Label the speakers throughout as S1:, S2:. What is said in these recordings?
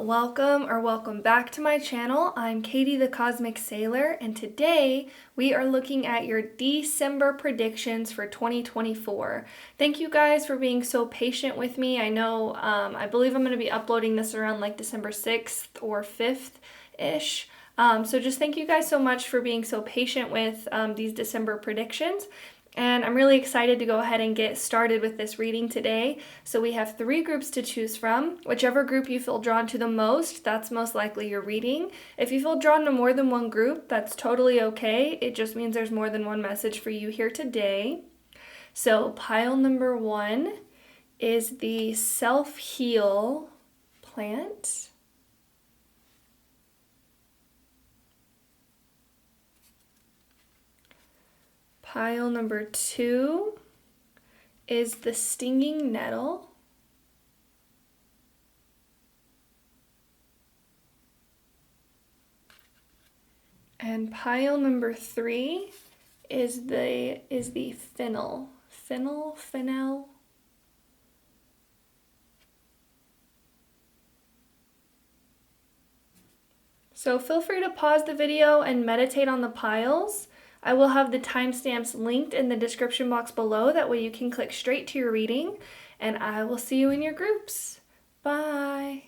S1: welcome back to my channel. I'm Katie.the.cosmic.sailor, and today we are looking at your December predictions for 2024. Thank you guys for being so patient with me. I know, I believe I'm going to be uploading this around like December 6th or 5th-ish. So just thank you guys so much for being so patient with these December predictions. And I'm really excited to go ahead and get started with this reading today. So we have 3 groups to choose from. Whichever group you feel drawn to the most, that's most likely your reading. If you feel drawn to more than one group, that's totally okay. It just means there's more than one message for you here today. So pile number 1 is the self-heal plant. Pile number 2 is the stinging nettle. And pile number 3 is the fennel. Fennel. So feel free to pause the video and meditate on the piles. I will have the timestamps linked in the description box below. That way you can click straight to your reading, and I will see you in your groups. Bye.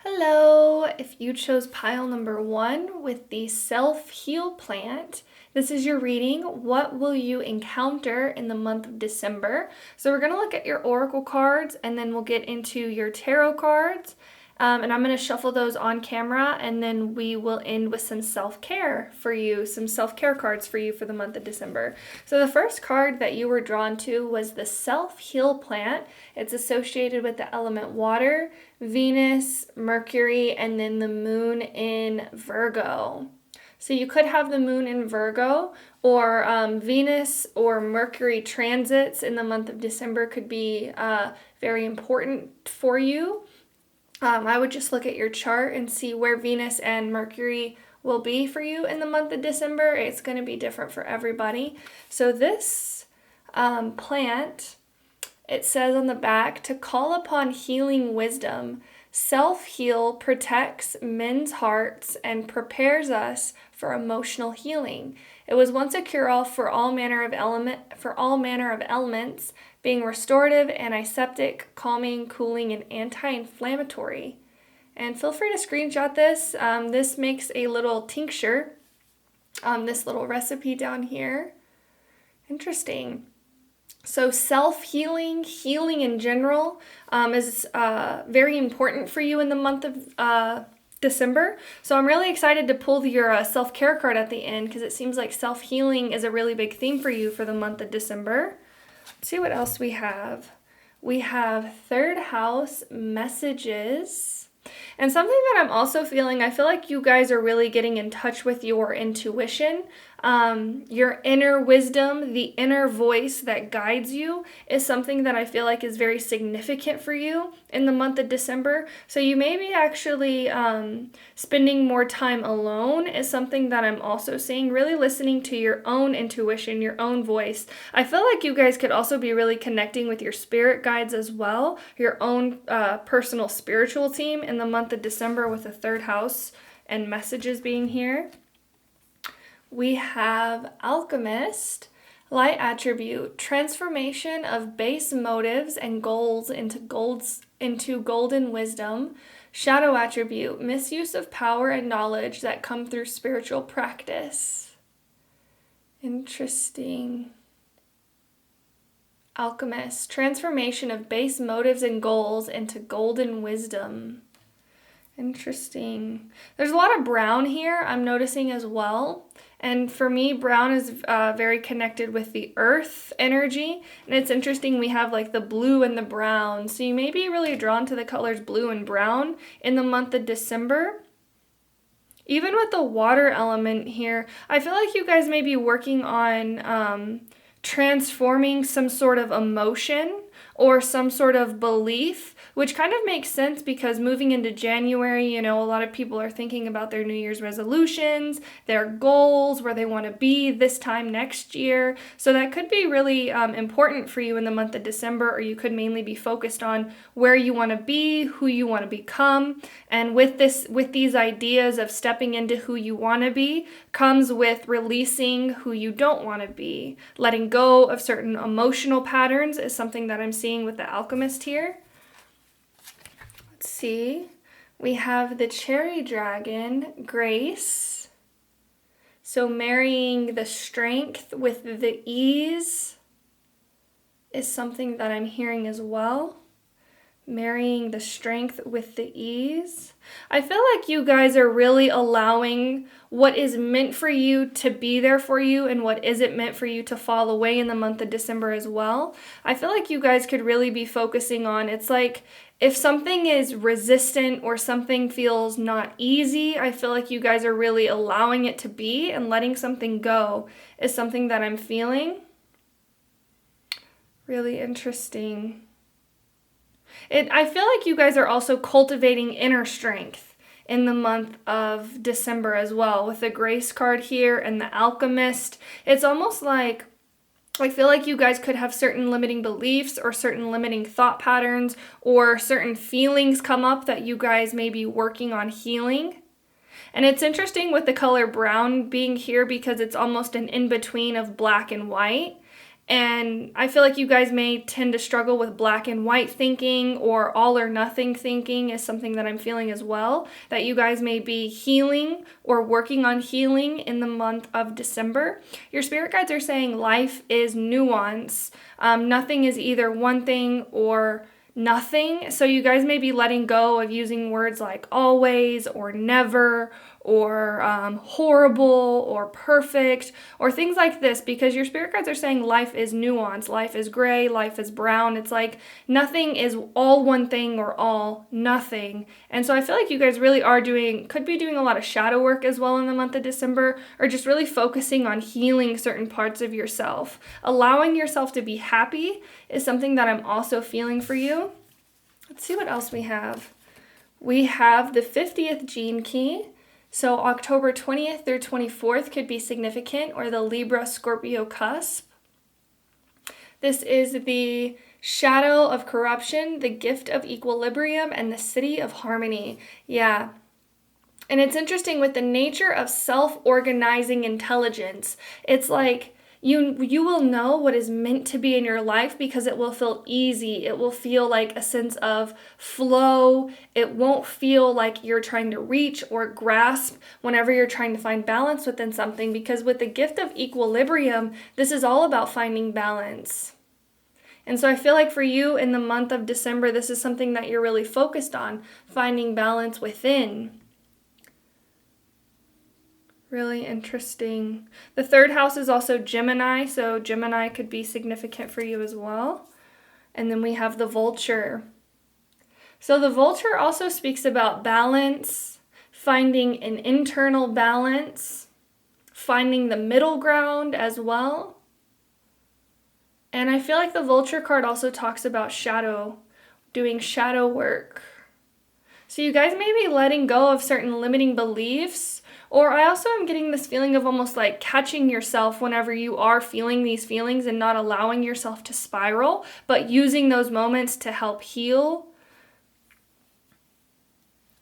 S1: Hello. If you chose pile number 1 with the self-heal plant, this is your reading. What will you encounter in the month of December? So we're going to look at your oracle cards, and then we'll get into your tarot cards. And I'm going to shuffle those on camera, and then we will end with some self-care for you, some self-care cards for you for the month of December. So the first card that you were drawn to was the self-heal plant. It's associated with the element water, Venus, Mercury, and then the moon in Virgo. So you could have the moon in Virgo, or Venus or Mercury transits in the month of December could be very important for you. I would just look at your chart and see where Venus and Mercury will be for you in the month of December. It's going to be different for everybody. So this plant, it says on the back, to call upon healing wisdom. Self-heal protects men's hearts and prepares us for emotional healing. It was once a cure-all for all manner of elements, being restorative, antiseptic, calming, cooling, and anti-inflammatory. And feel free to screenshot this. This makes a little tincture. This little recipe down here. Interesting. So self-healing, healing in general, is very important for you in the month of December. So I'm really excited to pull your self-care card at the end, because it seems like self-healing is a really big theme for you for the month of December. Let's see what else we have. We have third house messages. And something that I'm also feeling, I feel like you guys are really getting in touch with your intuition. Your inner wisdom, the inner voice that guides you is something that I feel like is very significant for you in the month of December. So you may be actually spending more time alone is something that I'm also seeing, really listening to your own intuition, your own voice. I feel like you guys could also be really connecting with your spirit guides as well, your own personal spiritual team in the month of December with the third house and messages being here. We have Alchemist, light attribute, transformation of base motives and goals into golden wisdom. Shadow attribute, misuse of power and knowledge that come through spiritual practice. Interesting. Alchemist, transformation of base motives and goals into golden wisdom. Interesting. There's a lot of brown here, I'm noticing as well. And for me, brown is very connected with the earth energy. And it's interesting, we have like the blue and the brown. So you may be really drawn to the colors blue and brown in the month of December. Even with the water element here, I feel like you guys may be working on transforming some sort of emotion or some sort of belief, which kind of makes sense because moving into January, you know, a lot of people are thinking about their New Year's resolutions, their goals, where they want to be this time next year. So that could be really important for you in the month of December, or you could mainly be focused on where you want to be, who you want to become. And with these ideas of stepping into who you want to be comes with releasing who you don't want to be. Letting go of certain emotional patterns is something that I'm seeing with the alchemist here. Let's see. We have the cherry dragon, Grace. So marrying the strength with the ease is something that I'm hearing as well. Marrying the strength with the ease. I feel like you guys are really allowing what is meant for you to be there for you and what isn't meant for you to fall away in the month of December as well. I feel like you guys could really be focusing on, it's like if something is resistant or something feels not easy, I feel like you guys are really allowing it to be, and letting something go is something that I'm feeling. Really interesting. I feel like you guys are also cultivating inner strength in the month of December as well, with the Grace card here and the Alchemist. It's almost like I feel like you guys could have certain limiting beliefs or certain limiting thought patterns or certain feelings come up that you guys may be working on healing. And it's interesting with the color brown being here because it's almost an in-between of black and white. And I feel like you guys may tend to struggle with black and white thinking, or all or nothing thinking is something that I'm feeling as well, that you guys may be healing or working on healing in the month of December. Your spirit guides are saying life is nuance. Nothing is either one thing or nothing. So you guys may be letting go of using words like always or never or horrible or perfect or things like this, because your spirit guides are saying life is nuance, life is gray, life is brown. It's like nothing is all one thing or all nothing. And so I feel like you guys really could be doing a lot of shadow work as well in the month of December, or just really focusing on healing certain parts of yourself. Allowing yourself to be happy is something that I'm also feeling for you. Let's see what else we have. We have the 50th gene key. So October 20th through 24th could be significant, or the Libra-Scorpio cusp. This is the shadow of corruption, the gift of equilibrium, and the city of harmony. Yeah. And it's interesting with the nature of self-organizing intelligence. It's like you will know what is meant to be in your life because it will feel easy. It will feel like a sense of flow. It won't feel like you're trying to reach or grasp whenever you're trying to find balance within something, because with the gift of equilibrium, this is all about finding balance. And so I feel like for you in the month of December, this is something that you're really focused on, finding balance within. Really interesting. The third house is also Gemini, so Gemini could be significant for you as well. And then we have the Vulture. So the Vulture also speaks about balance, finding an internal balance, finding the middle ground as well. And I feel like the Vulture card also talks about shadow, doing shadow work. So you guys may be letting go of certain limiting beliefs, or I also am getting this feeling of almost like catching yourself whenever you are feeling these feelings and not allowing yourself to spiral, but using those moments to help heal.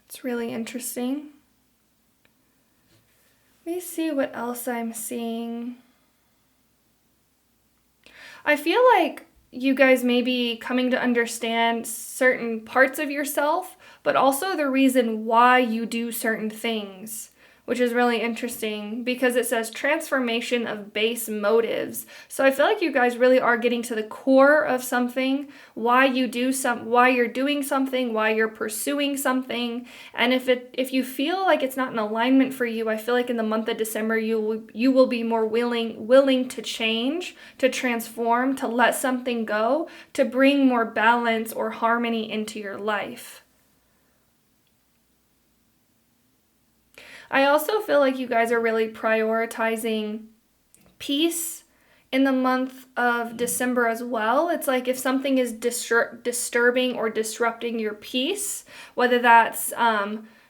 S1: It's really interesting. Let me see what else I'm seeing. I feel like you guys may be coming to understand certain parts of yourself, but also the reason why you do certain things, which is really interesting because it says transformation of base motives. So I feel like you guys really are getting to the core of something, why you're doing something, why you're pursuing something. And if you feel like it's not in alignment for you, I feel like in the month of December you will be more willing to change, to transform, to let something go, to bring more balance or harmony into your life. I also feel like you guys are really prioritizing peace in the month of December as well. It's like if something is disturbing or disrupting your peace, whether that's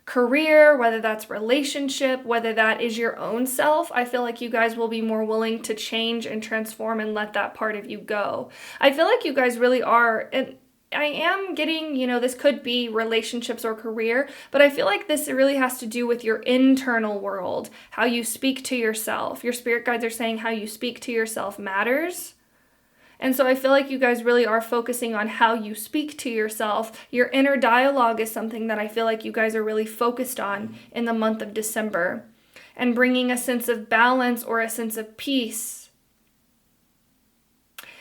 S1: career, whether that's relationship, whether that is your own self, I feel like you guys will be more willing to change and transform and let that part of you go. I feel like you guys really are, and I am getting, this could be relationships or career, but I feel like this really has to do with your internal world, how you speak to yourself. Your spirit guides are saying how you speak to yourself matters. And so I feel like you guys really are focusing on how you speak to yourself. Your inner dialogue is something that I feel like you guys are really focused on in the month of December, and bringing a sense of balance or a sense of peace.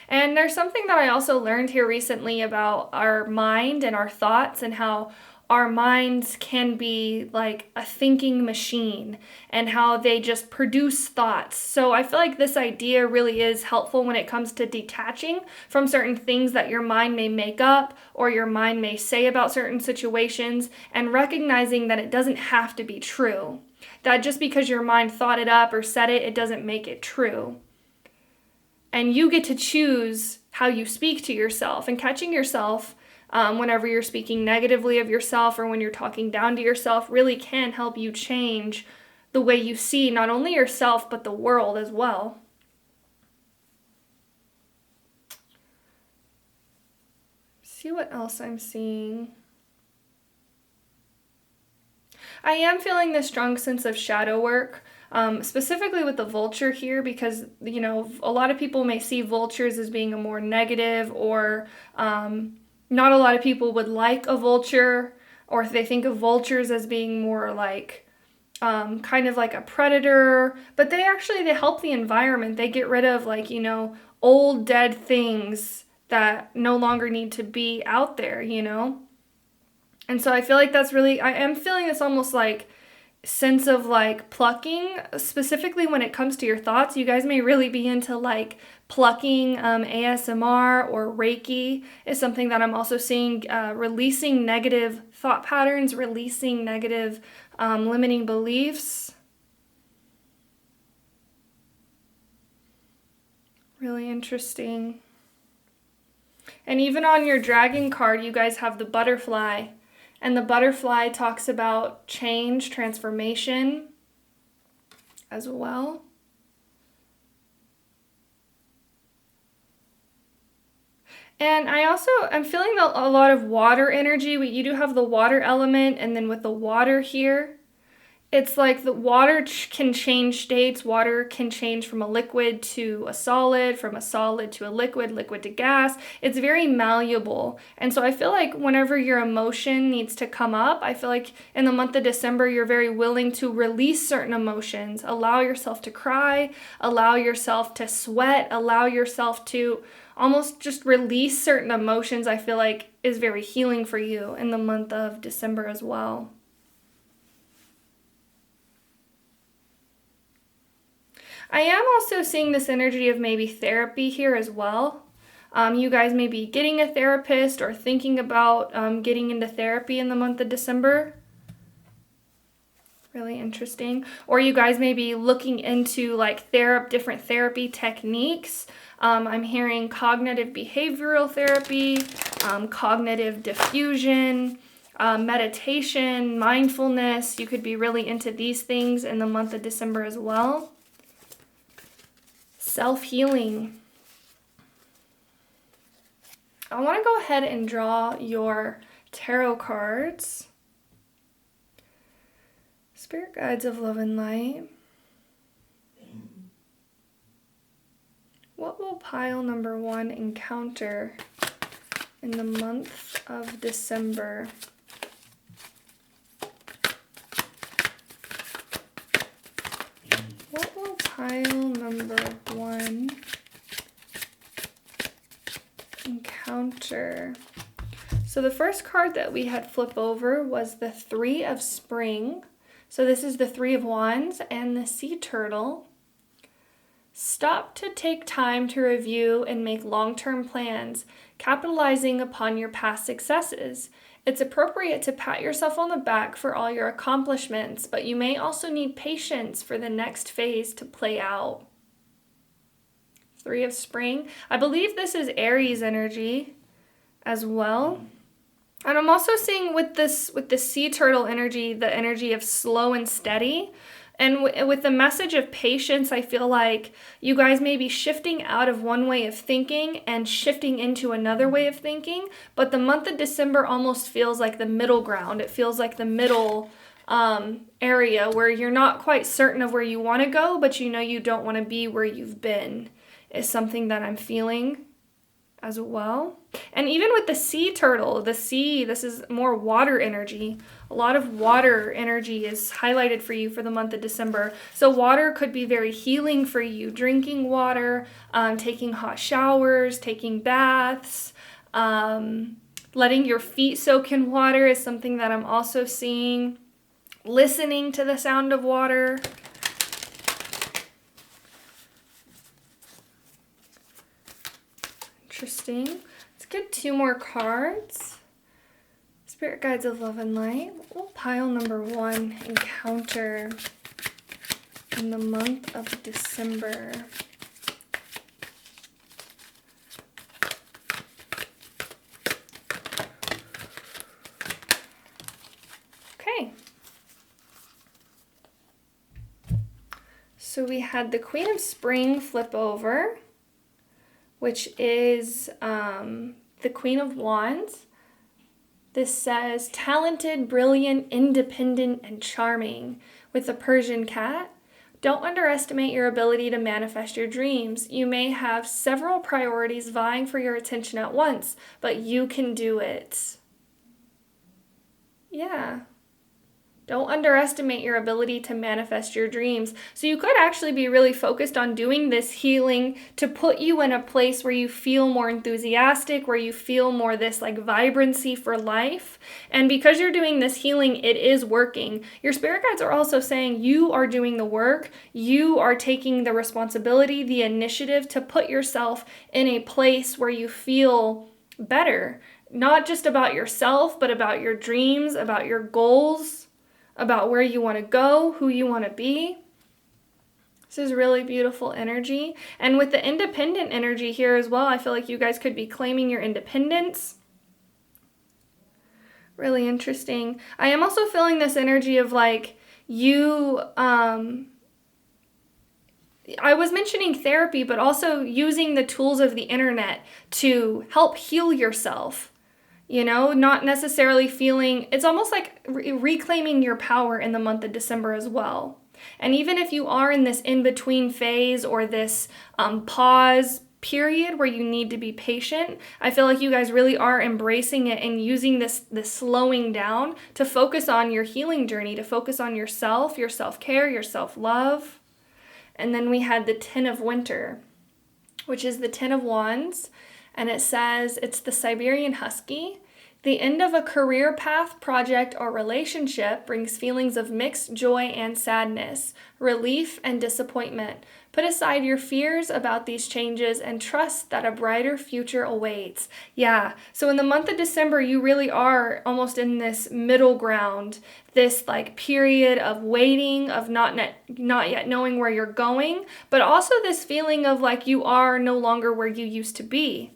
S1: And there's something that I also learned here recently about our mind and our thoughts, and how our minds can be like a thinking machine and how they just produce thoughts. So I feel like this idea really is helpful when it comes to detaching from certain things that your mind may make up or your mind may say about certain situations, and recognizing that it doesn't have to be true. That just because your mind thought it up or said it, it doesn't make it true. And you get to choose how you speak to yourself, and catching yourself whenever you're speaking negatively of yourself or when you're talking down to yourself really can help you change the way you see not only yourself but the world as well. See what else I'm seeing. I am feeling this strong sense of shadow work. Specifically with the vulture here, because, a lot of people may see vultures as being a more negative, or not a lot of people would like a vulture, or if they think of vultures as being more like kind of like a predator, but they help the environment. They get rid of old dead things that no longer need to be out there, And so I feel like that's really, I am feeling this almost like sense of plucking, specifically when it comes to your thoughts. You guys may really be into plucking. ASMR or Reiki is something that I'm also seeing, releasing negative thought patterns, releasing negative limiting beliefs. Really interesting. And even on your dragon card, you guys have the butterfly. And the butterfly talks about change, transformation as well. And I'm feeling a lot of water energy. You do have the water element, and then with the water here, it's like the water can change states. Water can change from a liquid to a solid, from a solid to a liquid, liquid to gas. It's very malleable. And so I feel like whenever your emotion needs to come up, I feel like in the month of December, you're very willing to release certain emotions. Allow yourself to cry, allow yourself to sweat, allow yourself to almost just release certain emotions. I feel like is very healing for you in the month of December as well. I am also seeing this energy of maybe therapy here as well. You guys may be getting a therapist or thinking about getting into therapy in the month of December. Really interesting. Or you guys may be looking into different therapy techniques. I'm hearing cognitive behavioral therapy, cognitive diffusion, meditation, mindfulness. You could be really into these things in the month of December as well. Self-healing. I want to go ahead and draw your tarot cards. Spirit guides of love and light. What will pile number 1 encounter in the month of December? What will pile number 1 encounter? So the first card that we had flip over was the 3 of Spring. So this is the 3 of Wands and the Sea Turtle. Stop to take time to review and make long-term plans, capitalizing upon your past successes. It's appropriate to pat yourself on the back for all your accomplishments, but you may also need patience for the next phase to play out. Three of spring. I believe this is Aries energy as well. And I'm also seeing with the sea turtle energy, the energy of slow and steady. And with the message of patience, I feel like you guys may be shifting out of one way of thinking and shifting into another way of thinking. But the month of December almost feels like the middle ground. It feels like the middle area where you're not quite certain of where you want to go, but you know you don't want to be where you've been, is something that I'm feeling as well. And even with the sea turtle, the sea, this is more water energy. A lot of water energy is highlighted for you for the month of December. So water could be very healing for you. Drinking water, taking hot showers, taking baths, letting your feet soak in water is something that I'm also seeing. Listening to the sound of water. Interesting. Let's get 2 more cards. Spirit guides of love and light. We'll pile number 1, encounter in the month of December. Okay. So we had the Queen of Spring flip over, which is the Queen of Wands. This says, talented, brilliant, independent, and charming, with the Persian cat. Don't underestimate your ability to manifest your dreams. You may have several priorities vying for your attention at once, but you can do it. Yeah. Don't underestimate your ability to manifest your dreams. So you could actually be really focused on doing this healing to put you in a place where you feel more enthusiastic, where you feel more this like vibrancy for life. And because you're doing this healing, it is working. Your spirit guides are also saying you are doing the work. You are taking the responsibility, the initiative to put yourself in a place where you feel better. Not just about yourself, but about your dreams, about your goals, about where you want to go, who you want to be. This is really beautiful energy. And with the independent energy here as well, I feel like you guys could be claiming your independence. Really interesting. I am also feeling this energy of like you, I was mentioning therapy, but also using the tools of the internet to help heal yourself. You know, not necessarily feeling, it's almost like reclaiming your power in the month of December as well. And even if you are in this in-between phase or this pause period where you need to be patient, I feel like you guys really are embracing it and using this slowing down to focus on your healing journey, to focus on yourself, your self-care, your self-love. And then we had the 10 of Winter, which is the 10 of Wands. And it says, it's the Siberian Husky. The end of a career path, project, or relationship brings feelings of mixed joy and sadness, relief and disappointment. Put aside your fears about these changes and trust that a brighter future awaits. Yeah, so in the month of December, you really are almost in this middle ground, this like period of waiting, of not yet knowing where you're going, but also this feeling of like you are no longer where you used to be.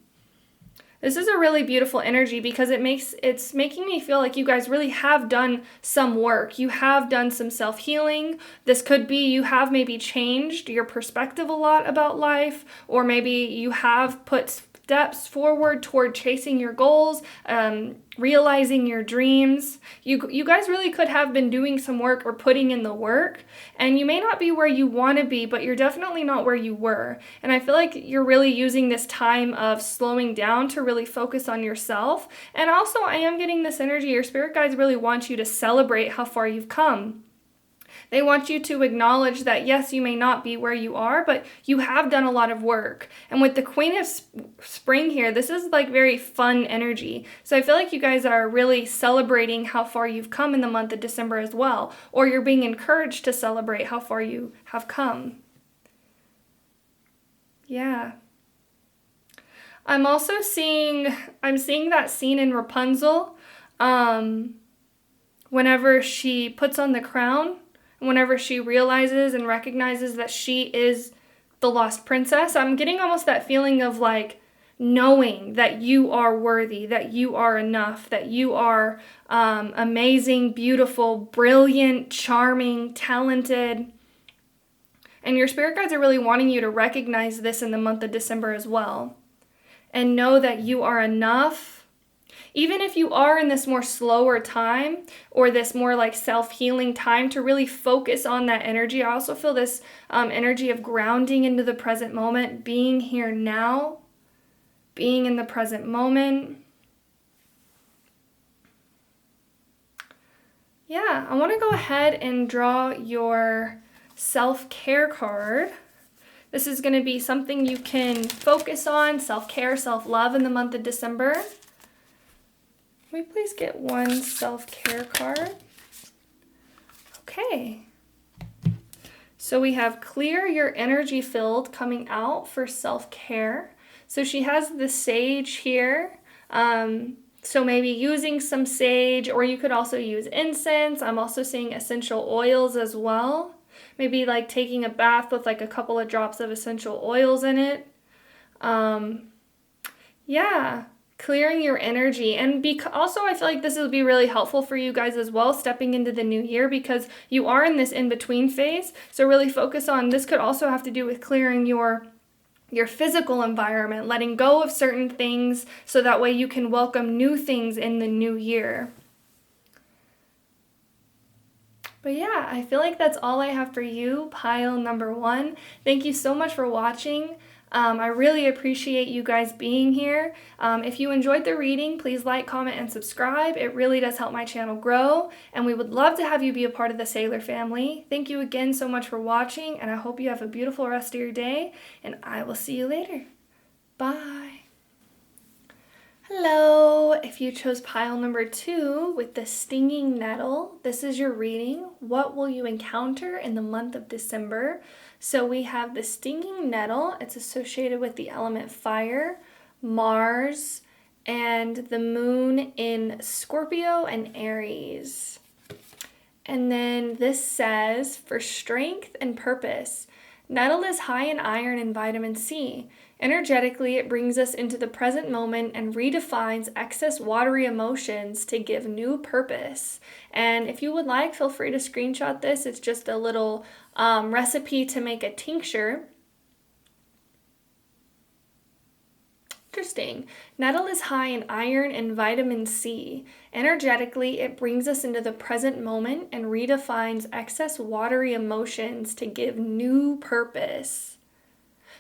S1: This is a really beautiful energy because it's making me feel like you guys really have done some work. You have done some self-healing. This could be you have maybe changed your perspective a lot about life, or maybe you have put steps forward toward chasing your goals, realizing your dreams. You guys really could have been doing some work or putting in the work, and you may not be where you want to be, but you're definitely not where you were. And I feel like you're really using this time of slowing down to really focus on yourself. And also I am getting this energy, your spirit guides really want you to celebrate how far you've come. They want you to acknowledge that, yes, you may not be where you are, but you have done a lot of work. And with the Queen of Spring here, this is like very fun energy. So I feel like you guys are really celebrating how far you've come in the month of December as well. Or you're being encouraged to celebrate how far you have come. Yeah. I'm also seeing that scene in Rapunzel, whenever she puts on the crown. Whenever she realizes and recognizes that she is the Lost Princess. I'm getting almost that feeling of like knowing that you are worthy, that you are enough, that you are amazing, beautiful, brilliant, charming, talented. And your spirit guides are really wanting you to recognize this in the month of December as well. And know that you are enough. Even if you are in this more slower time or this more like self-healing time, to really focus on that energy. I also feel this energy of grounding into the present moment, being here now, being in the present moment. Yeah, I want to go ahead and draw your self-care card. This is going to be something you can focus on, self-care, self-love in the month of December. Can we please get one self-care card? Okay. So we have clear your energy field coming out for self-care. So she has the sage here. So maybe using some sage, or you could also use incense. I'm also seeing essential oils as well. Maybe like taking a bath with like a couple of drops of essential oils in it. Yeah, clearing your energy. And also I feel like this will be really helpful for you guys as well, stepping into the new year, because you are in this in-between phase. So really focus on, this could also have to do with clearing your physical environment, letting go of certain things so that way you can welcome new things in the new year. But yeah, I feel like that's all I have for you, pile number 1. Thank you so much for watching. I really appreciate you guys being here. If you enjoyed the reading, please like, comment, and subscribe. It really does help my channel grow, and we would love to have you be a part of the Sailor family. Thank you again so much for watching, and I hope you have a beautiful rest of your day, and I will see you later. Bye. Hello, if you chose pile number 2 with the stinging nettle, this is your reading. What will you encounter in the month of December? So we have the stinging nettle. It's associated with the element fire, Mars, and the moon in Scorpio and Aries. And then this says, for strength and purpose, nettle is high in iron and vitamin C. Energetically, it brings us into the present moment and redefines excess watery emotions to give new purpose. And if you would like, feel free to screenshot this. It's just a little recipe to make a tincture. Interesting. Nettle is high in iron and vitamin C. Energetically, it brings us into the present moment and redefines excess watery emotions to give new purpose.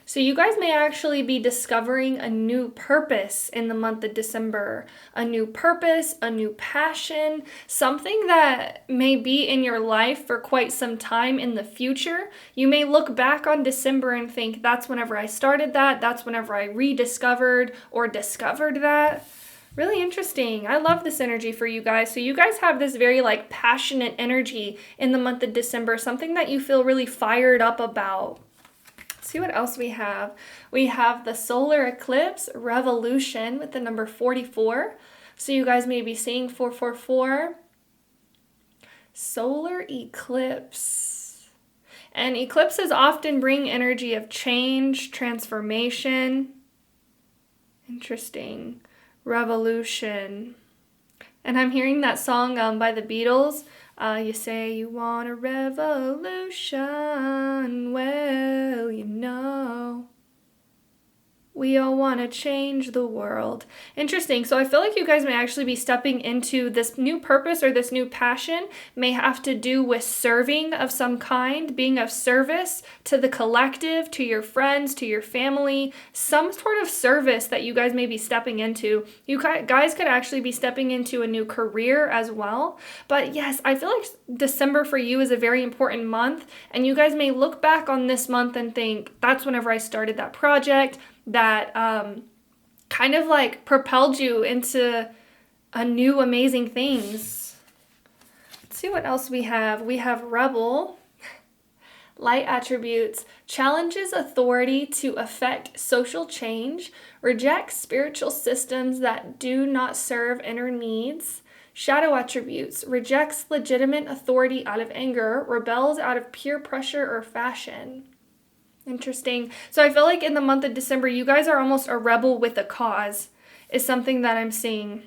S1: So you guys may actually be discovering a new purpose in the month of December. A new purpose, a new passion, something that may be in your life for quite some time in the future. You may look back on December and think, that's whenever I started that, that's whenever I rediscovered or discovered that. Really interesting. I love this energy for you guys. So you guys have this very like passionate energy in the month of December, something that you feel really fired up about. See what else we have. We have the solar eclipse revolution with the number 44. So you guys may be seeing 444. Solar eclipse. And eclipses often bring energy of change, transformation. Interesting. Revolution. And I'm hearing that song by the Beatles. You say you want a revolution, well, you know, we all want to change the world. Interesting. So I feel like you guys may actually be stepping into this new purpose, or this new passion may have to do with serving of some kind, being of service to the collective, to your friends, to your family, some sort of service that you guys may be stepping into. You guys could actually be stepping into a new career as well. But yes, I feel like December for you is a very important month, and you guys may look back on this month and think, that's whenever I started that project that kind of like propelled you into a new amazing things. Let's see what else we have. We have Rebel. Light attributes. Challenges authority to affect social change. Rejects spiritual systems that do not serve inner needs. Shadow attributes. Rejects legitimate authority out of anger. Rebels out of peer pressure or fashion. Interesting. So I feel like in the month of December, you guys are almost a rebel with a cause, is something that I'm seeing.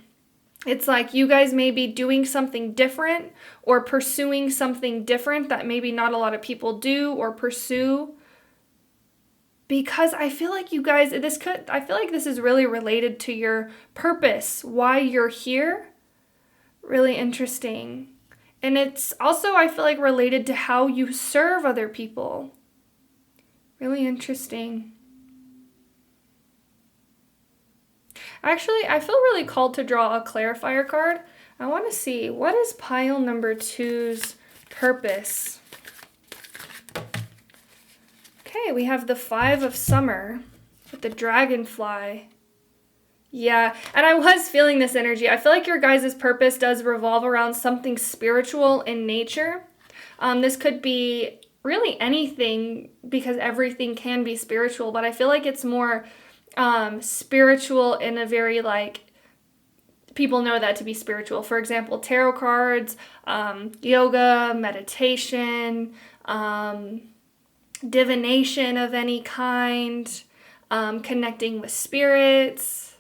S1: It's like you guys may be doing something different or pursuing something different that maybe not a lot of people do or pursue. Because I feel like you guys, I feel like this is really related to your purpose, why you're here. Really interesting. And it's also, I feel like, related to how you serve other people. Really interesting. Actually, I feel really called to draw a clarifier card. I want to see, what is pile number 2's purpose? Okay, we have the 5 of summer with the dragonfly. Yeah, and I was feeling this energy. I feel like your guys' purpose does revolve around something spiritual in nature. This could be really anything, because everything can be spiritual, but I feel like it's more spiritual in a very, like, people know that to be spiritual. For example, tarot cards, yoga, meditation, divination of any kind, connecting with spirits.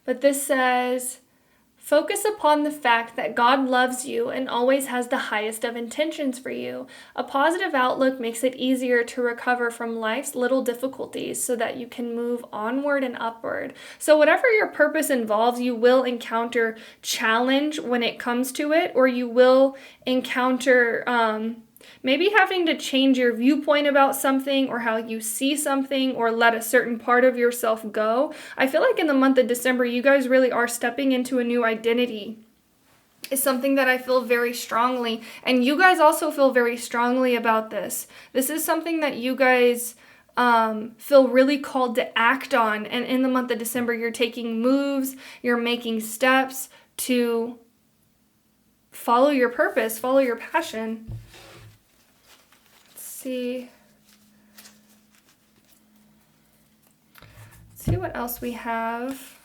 S1: But this says, focus upon the fact that God loves you and always has the highest of intentions for you. A positive outlook makes it easier to recover from life's little difficulties so that you can move onward and upward. So whatever your purpose involves, you will encounter challenge when it comes to it, or you will encounter maybe having to change your viewpoint about something or how you see something, or let a certain part of yourself go. I feel like in the month of December, you guys really are stepping into a new identity. It's something that I feel very strongly. And you guys also feel very strongly about this. This is something that you guys feel really called to act on. And in the month of December, you're taking moves, you're making steps to follow your purpose, follow your passion. See what else we have.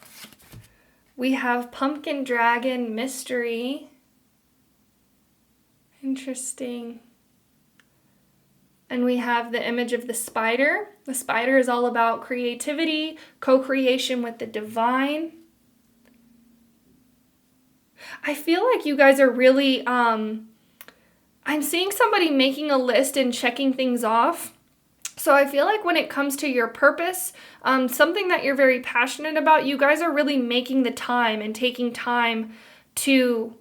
S1: We have pumpkin dragon mystery. Interesting. And we have the image of the spider. The spider is all about creativity, co-creation with the divine. I feel like you guys are really I'm seeing somebody making a list and checking things off. So I feel like when it comes to your purpose, something that you're very passionate about, you guys are really making the time and taking time to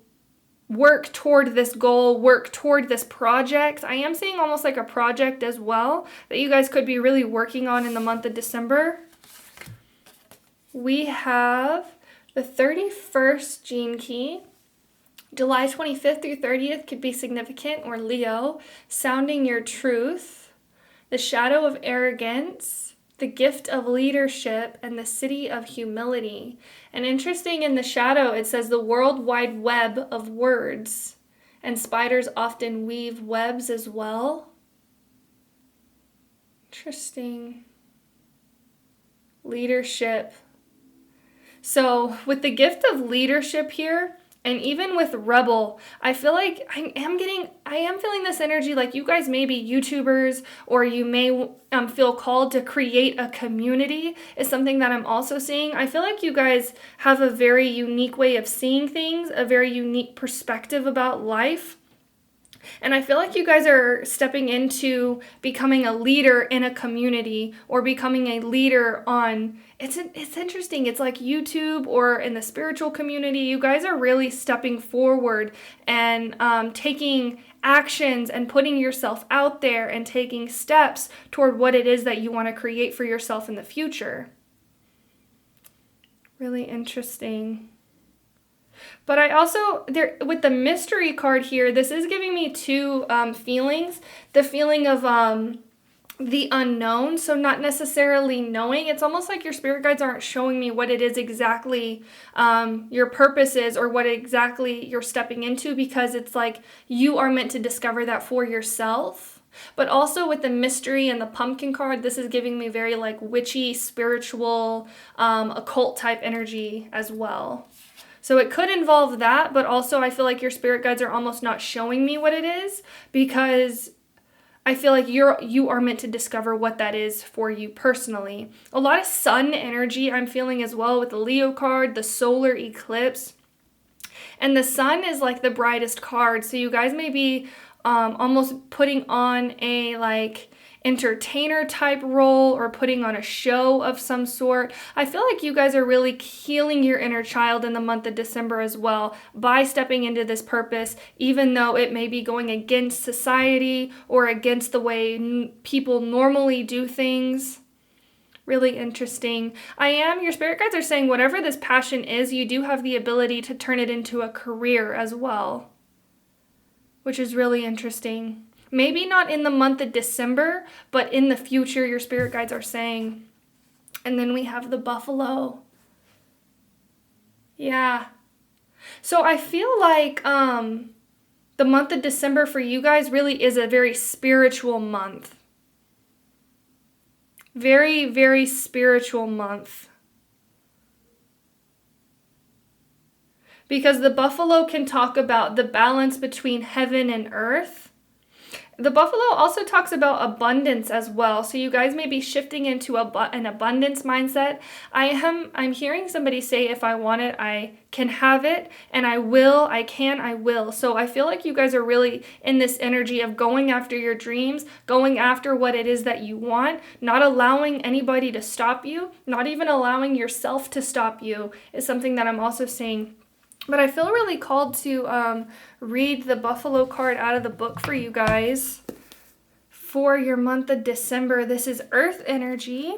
S1: work toward this goal, work toward this project. I am seeing almost like a project as well that you guys could be really working on in the month of December. We have the 31st gene key. July 25th through 30th could be significant, or Leo, sounding your truth, the shadow of arrogance, the gift of leadership, and the city of humility. And interesting, in the shadow, it says the world wide web of words, and spiders often weave webs as well. Interesting. Leadership. So with the gift of leadership here, and even with rebel, I feel like I am feeling this energy like you guys may be YouTubers, or you may feel called to create a community, is something that I'm also seeing. I feel like you guys have a very unique way of seeing things, a very unique perspective about life. And I feel like you guys are stepping into becoming a leader in a community, or becoming a leader on, it's interesting. It's like YouTube or in the spiritual community. You guys are really stepping forward and taking actions and putting yourself out there and taking steps toward what it is that you want to create for yourself in the future. Really interesting. But I also, with the mystery card here, this is giving me two feelings. The feeling of the unknown, so not necessarily knowing. It's almost like your spirit guides aren't showing me what it is exactly your purpose is, or what exactly you're stepping into, because it's like you are meant to discover that for yourself. But also with the mystery and the pumpkin card, this is giving me very like witchy, spiritual, occult type energy as well. So it could involve that, but also I feel like your spirit guides are almost not showing me what it is, because I feel like you are meant to discover what that is for you personally. A lot of sun energy I'm feeling as well with the Leo card, the solar eclipse. And the sun is like the brightest card. So you guys may be almost putting on a like entertainer type role or putting on a show of some sort. I feel like you guys are really healing your inner child in the month of December as well by stepping into this purpose, even though it may be going against society or against the way people normally do things. Really interesting. Your spirit guides are saying whatever this passion is, you do have the ability to turn it into a career as well, which is really interesting. Maybe not in the month of December, but in the future, your spirit guides are saying. And then we have the buffalo. Yeah. So I feel like the month of December for you guys really is a very spiritual month. Very, very spiritual month. Because the buffalo can talk about the balance between heaven and earth. The buffalo also talks about abundance as well. So you guys may be shifting into an abundance mindset. I'm hearing somebody say, if I want it, I can have it. And I will, I can, I will. So I feel like you guys are really in this energy of going after your dreams, going after what it is that you want, not allowing anybody to stop you, not even allowing yourself to stop you is something that I'm also saying. But I feel really called to read the buffalo card out of the book for you guys for your month of December. This is Earth energy.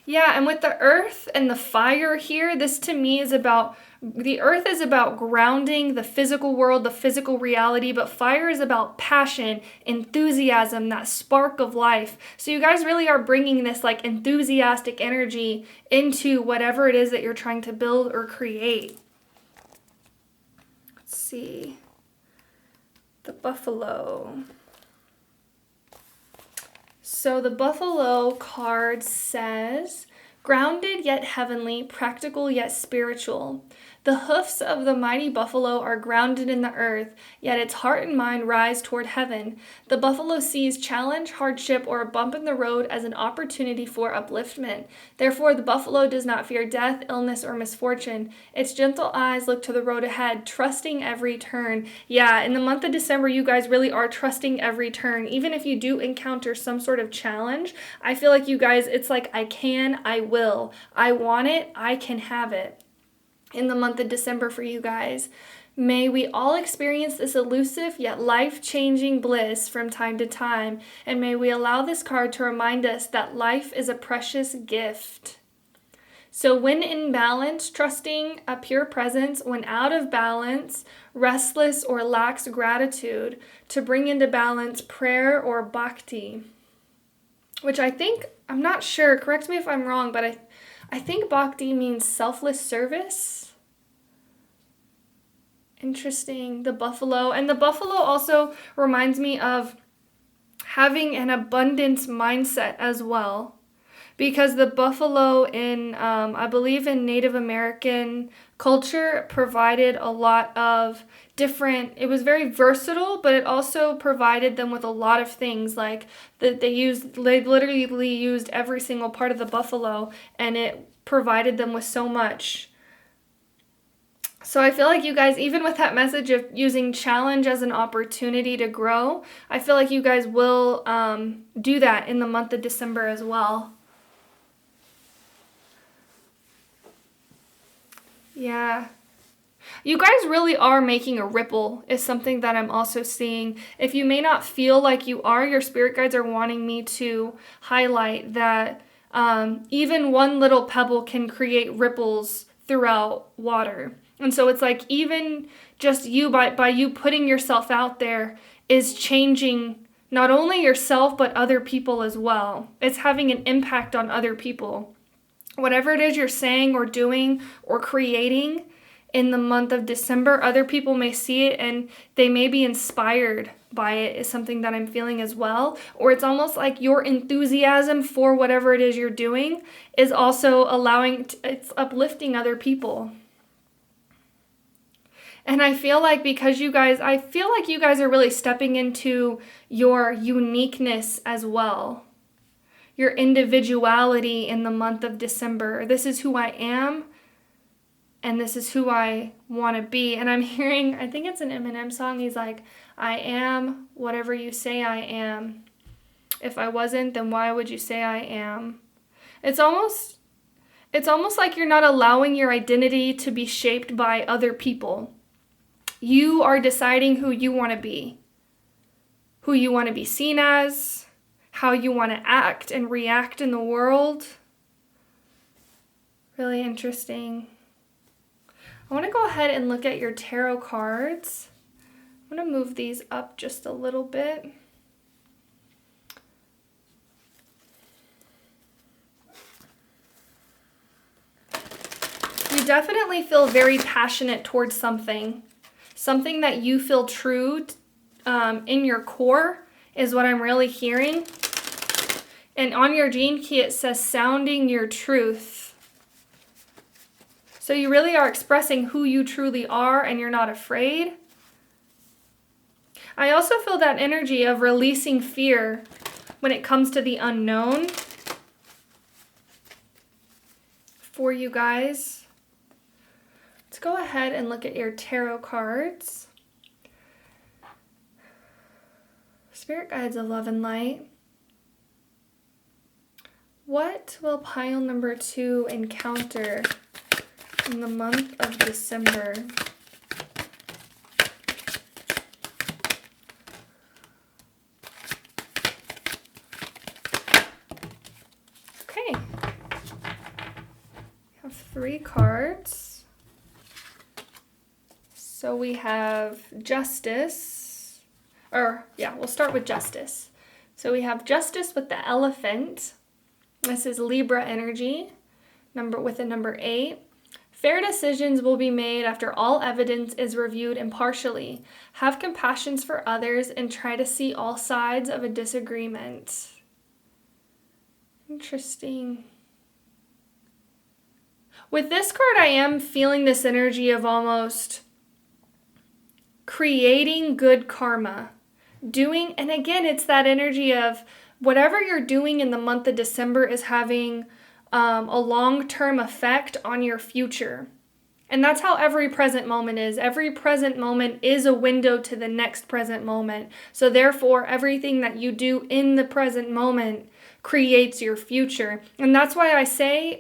S1: Yeah, and with the earth and the fire here, this to me is about, the earth is about grounding the physical world, the physical reality, but fire is about passion, enthusiasm, that spark of life. So you guys really are bringing this like enthusiastic energy into whatever it is that you're trying to build or create. Let's see. The buffalo. So the buffalo card says, grounded yet heavenly, practical yet spiritual. The hoofs of the mighty buffalo are grounded in the earth, yet its heart and mind rise toward heaven. The buffalo sees challenge, hardship, or a bump in the road as an opportunity for upliftment. Therefore, the buffalo does not fear death, illness, or misfortune. Its gentle eyes look to the road ahead, trusting every turn. Yeah, in the month of December, you guys really are trusting every turn. Even if you do encounter some sort of challenge, I feel like you guys, it's like, I can, I will. I want it, I can have it. In the month of December for you guys. May we all experience this elusive yet life-changing bliss from time to time, and may we allow this card to remind us that life is a precious gift. So when in balance, trusting a pure presence. When out of balance, restless or lacks gratitude, to bring into balance prayer or bhakti. Which I think, I'm not sure, correct me if I'm wrong, but I think bhakti means selfless service. Interesting, the buffalo. And the buffalo also reminds me of having an abundance mindset as well. Because the buffalo in, I believe in Native American culture, provided a lot of different, it was very versatile, but it also provided them with a lot of things. Like that they literally used every single part of the buffalo, and it provided them with so much. So I feel like you guys, even with that message of using challenge as an opportunity to grow, I feel like you guys will do that in the month of December as well. Yeah. You guys really are making a ripple is something that I'm also seeing. If you may not feel like you are, your spirit guides are wanting me to highlight that even one little pebble can create ripples throughout water. And so it's like even just you, by you putting yourself out there is changing not only yourself, but other people as well. It's having an impact on other people. Whatever it is you're saying or doing or creating in the month of December, other people may see it and they may be inspired by it is something that I'm feeling as well. Or it's almost like your enthusiasm for whatever it is you're doing is also it's uplifting other people. And I feel like I feel like you guys are really stepping into your uniqueness as well. Your individuality in the month of December. This is who I am, and this is who I want to be. And I'm hearing, I think it's an Eminem song, he's like, I am whatever you say I am. If I wasn't, then why would you say I am? It's almost like you're not allowing your identity to be shaped by other people. You are deciding who you want to be, who you want to be seen as, how you want to act and react in the world. Really interesting. I want to go ahead and look at your tarot cards. I'm going to move these up just a little bit. You definitely feel very passionate towards something that you feel true in your core is what I'm really hearing. And on your gene key, it says sounding your truth. So you really are expressing who you truly are and you're not afraid. I also feel that energy of releasing fear when it comes to the unknown for you guys. Let's go ahead and look at your tarot cards. Spirit guides of love and light. What will pile number 2 encounter in the month of December? Okay. We have 3 cards. So we have Justice, we'll start with Justice. So we have Justice with the Elephant. This is Libra energy, with a number 8. Fair decisions will be made after all evidence is reviewed impartially. Have compassion for others and try to see all sides of a disagreement. Interesting. With this card, I am feeling this energy of almost creating good karma. And again, it's that energy of whatever you're doing in the month of December is having a long-term effect on your future. And that's how every present moment is. Every present moment is a window to the next present moment. So therefore, everything that you do in the present moment creates your future. And that's why I say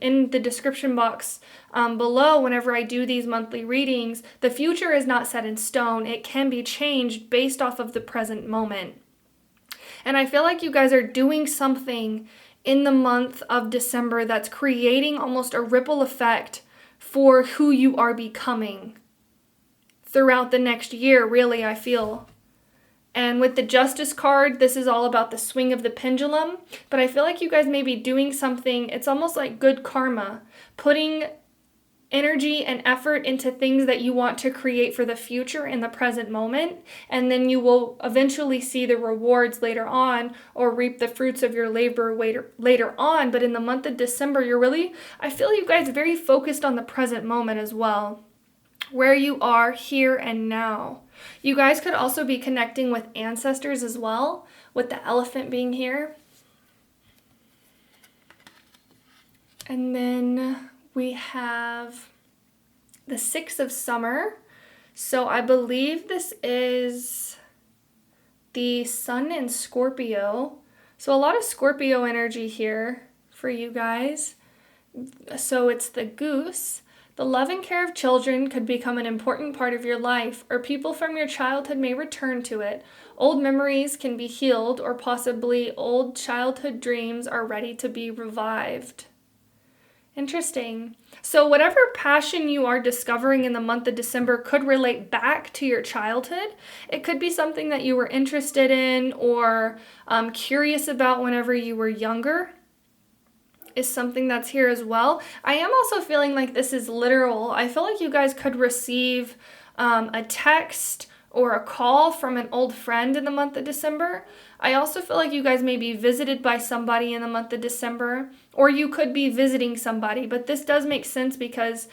S1: in the description box below, whenever I do these monthly readings, the future is not set in stone. It can be changed based off of the present moment. And I feel like you guys are doing something in the month of December that's creating almost a ripple effect for who you are becoming throughout the next year, really, I feel. And with the Justice card, this is all about the swing of the pendulum. But I feel like you guys may be doing something, it's almost like good karma, putting energy and effort into things that you want to create for the future in the present moment. And then you will eventually see the rewards later on or reap the fruits of your labor later on. But in the month of December, I feel you guys are very focused on the present moment as well, where you are here and now. You guys could also be connecting with ancestors as well, with the elephant being here. And then we have the 6 of Summer. So I believe this is the Sun in Scorpio. So a lot of Scorpio energy here for you guys. So it's the Goose. The love and care of children could become an important part of your life, or people from your childhood may return to it. Old memories can be healed, or possibly old childhood dreams are ready to be revived. Interesting. So whatever passion you are discovering in the month of December could relate back to your childhood. It could be something that you were interested in or curious about whenever you were younger. Is something that's here as well. I am also feeling like this is literal. I feel like you guys could receive a text or a call from an old friend in the month of December. I also feel like you guys may be visited by somebody in the month of December. or you could be visiting somebody. But this does make sense because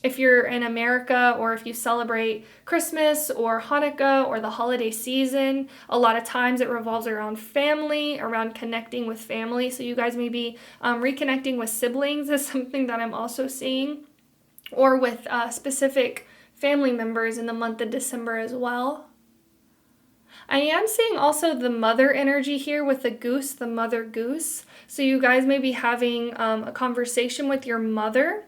S1: if you're in America, or if you celebrate Christmas or Hanukkah or the holiday season, a lot of times it revolves around family, around connecting with family. So you guys may be reconnecting with siblings is something that I'm also seeing, or with specific family members in the month of December as well. I am seeing also the mother energy here with the goose, the mother goose. So you guys may be having a conversation with your mother.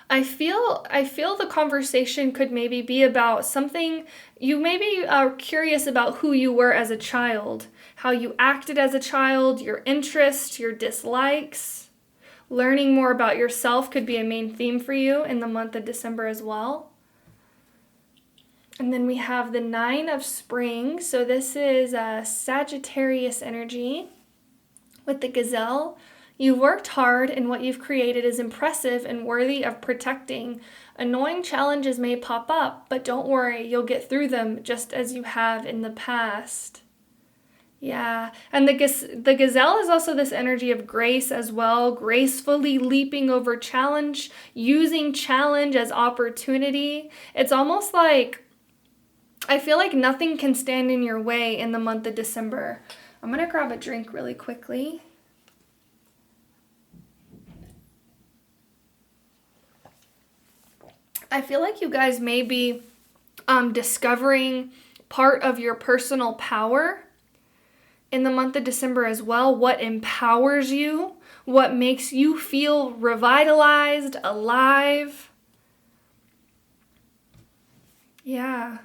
S1: I feel the conversation could maybe be about something. You maybe are curious about who you were as a child, how you acted as a child, your interests, your dislikes. Learning more about yourself could be a main theme for you in the month of December as well. And then we have the 9 of Spring. So this is a Sagittarius energy with the gazelle. You've worked hard, and what you've created is impressive and worthy of protecting. Annoying challenges may pop up, but don't worry, you'll get through them just as you have in the past. Yeah, and the gazelle is also this energy of grace as well, gracefully leaping over challenge, using challenge as opportunity. It's almost like, I feel like nothing can stand in your way in the month of December. I'm going to grab a drink really quickly. I feel like you guys may be discovering part of your personal power in the month of December as well. What empowers you, what makes you feel revitalized, alive. Yeah.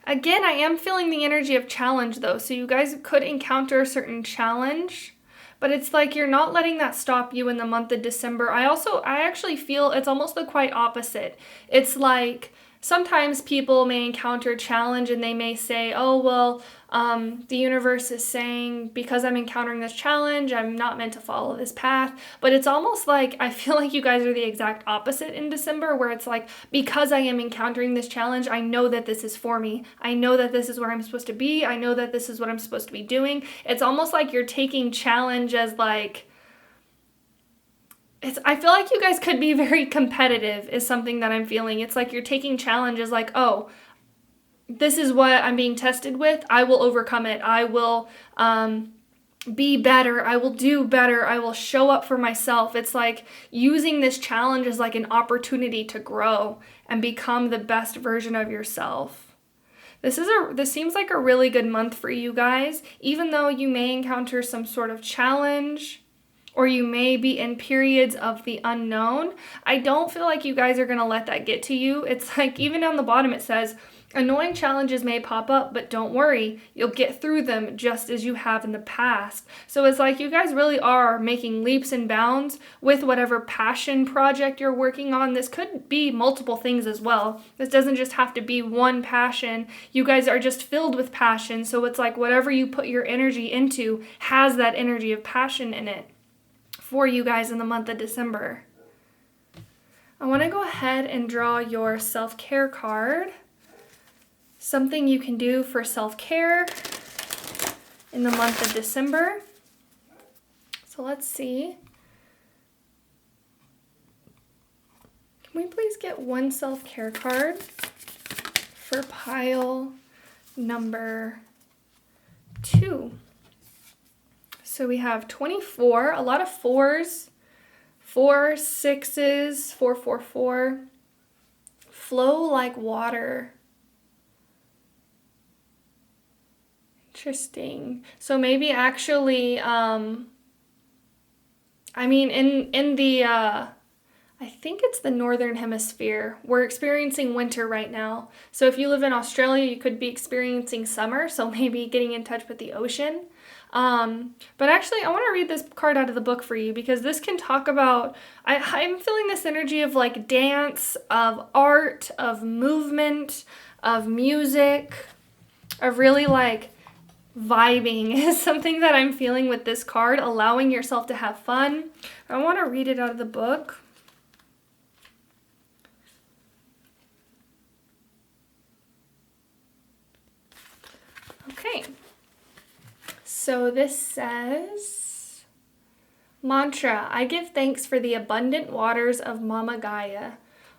S1: Again, I am feeling the energy of challenge though, so you guys could encounter a certain challenge, but it's like you're not letting that stop you in the month of December. I actually feel it's almost the quite opposite. It's like sometimes people may encounter challenge and they may say, oh, well, the universe is saying because I'm encountering this challenge, I'm not meant to follow this path. But it's almost like I feel like you guys are the exact opposite in December, where it's like, because I am encountering this challenge, I know that this is for me. I know that this is where I'm supposed to be. I know that this is what I'm supposed to be doing. It's almost like you're taking challenge as like, I feel like you guys could be very competitive is something that I'm feeling. It's like you're taking challenges like, oh, this is what I'm being tested with. I will overcome it. I will be better. I will do better. I will show up for myself. It's like using this challenge as like an opportunity to grow and become the best version of yourself. This seems like a really good month for you guys, even though you may encounter some sort of challenge, or you may be in periods of the unknown. I don't feel like you guys are going to let that get to you. It's like, even on the bottom it says, annoying challenges may pop up, but don't worry, you'll get through them just as you have in the past. So it's like you guys really are making leaps and bounds with whatever passion project you're working on. This could be multiple things as well. This doesn't just have to be one passion. You guys are just filled with passion. So it's like whatever you put your energy into has that energy of passion in it for you guys in the month of December. I want to go ahead and draw your self-care card. Something you can do for self-care in the month of December. So let's see. Can we please get one self-care card for pile number 2? So we have 24, a lot of 4s, 4, 6s, 4, 4, 4. Flow like water. Interesting. So maybe actually, in the, I think it's the Northern Hemisphere, we're experiencing winter right now. So if you live in Australia, you could be experiencing summer. So maybe getting in touch with the ocean. But actually, I want to read this card out of the book for you, because this can talk about, I'm feeling this energy of like dance, of art, of movement, of music, of really like vibing is something that I'm feeling with this card, allowing yourself to have fun. I want to read it out of the book. Okay. So this says, mantra, I give thanks for the abundant waters of Mama Gaia.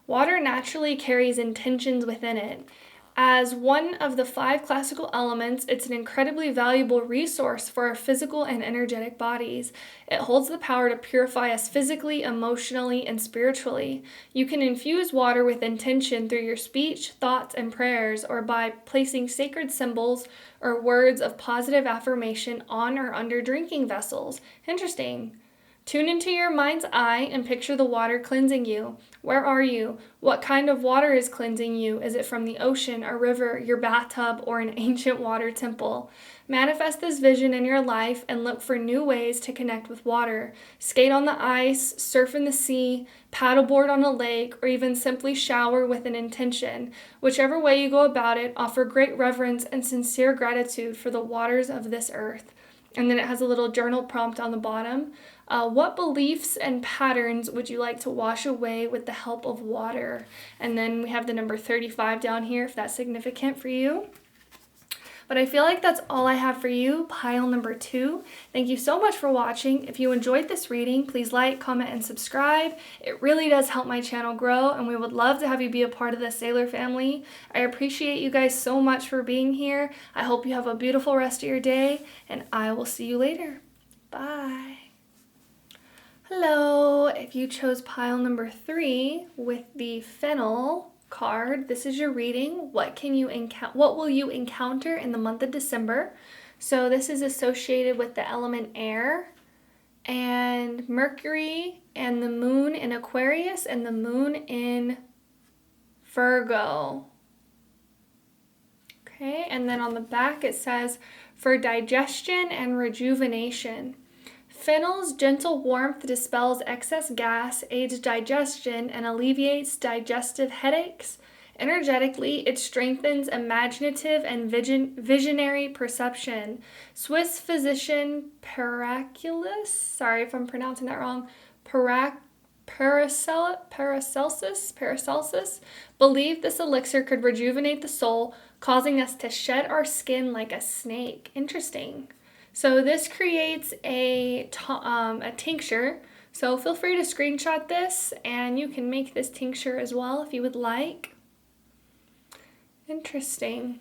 S1: Water naturally carries intentions within it. As one of the 5 classical elements, it's an incredibly valuable resource for our physical and energetic bodies. It holds the power to purify us physically, emotionally, and spiritually. You can infuse water with intention through your speech, thoughts, and prayers, or by placing sacred symbols or words of positive affirmation on or under drinking vessels. Interesting. Tune into your mind's eye and picture the water cleansing you. Where are you? What kind of water is cleansing you? Is it from the ocean, a river, your bathtub, or an ancient water temple? Manifest this vision in your life and look for new ways to connect with water. Skate on the ice, surf in the sea, paddleboard on a lake, or even simply shower with an intention. Whichever way you go about it, offer great reverence and sincere gratitude for the waters of this earth. And then it has a little journal prompt on the bottom. What beliefs and patterns would you like to wash away with the help of water? And then we have the number 35 down here if that's significant for you. But I feel like that's all I have for you, pile number 2. Thank you so much for watching. If you enjoyed this reading, please like, comment, and subscribe. It really does help my channel grow, and we would love to have you be a part of the Sailor family. I appreciate you guys so much for being here. I hope you have a beautiful rest of your day, and I will see you later. Bye. Hello, if you chose pile number 3 with the fennel card, this is your reading. What will you encounter in the month of December? So this is associated with the element air and Mercury and the moon in Aquarius and the moon in Virgo. Okay, and then on the back it says for digestion and rejuvenation. Fennel's gentle warmth dispels excess gas, aids digestion, and alleviates digestive headaches. Energetically, it strengthens imaginative and visionary perception. Swiss physician Paracelsus, sorry if I'm pronouncing that wrong, Paracelsus believed this elixir could rejuvenate the soul, causing us to shed our skin like a snake. Interesting. So this creates a tincture, so feel free to screenshot this and you can make this tincture as well if you would like. Interesting.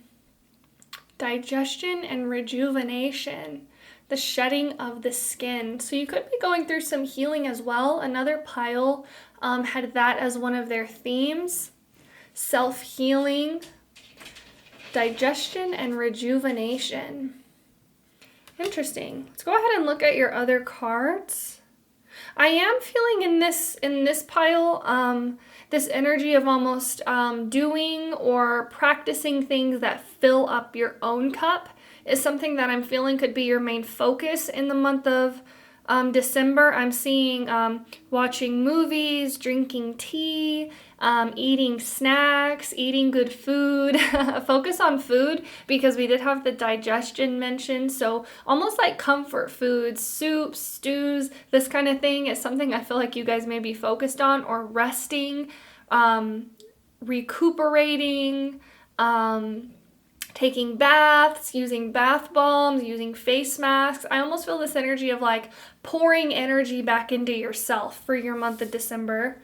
S1: Digestion and rejuvenation, the shedding of the skin. So you could be going through some healing as well. Another pile had that as one of their themes. Self-healing, digestion and rejuvenation. Interesting. Let's go ahead and look at your other cards. I am feeling in this pile this energy of almost doing or practicing things that fill up your own cup is something that I'm feeling could be your main focus in the month of December. I'm seeing watching movies, drinking tea, eating snacks, eating good food. Focus on food because we did have the digestion mentioned. So almost like comfort foods, soups, stews, this kind of thing is something I feel like you guys may be focused on, or resting, recuperating, taking baths, using bath bombs, using face masks. I almost feel this energy of like pouring energy back into yourself for your month of December.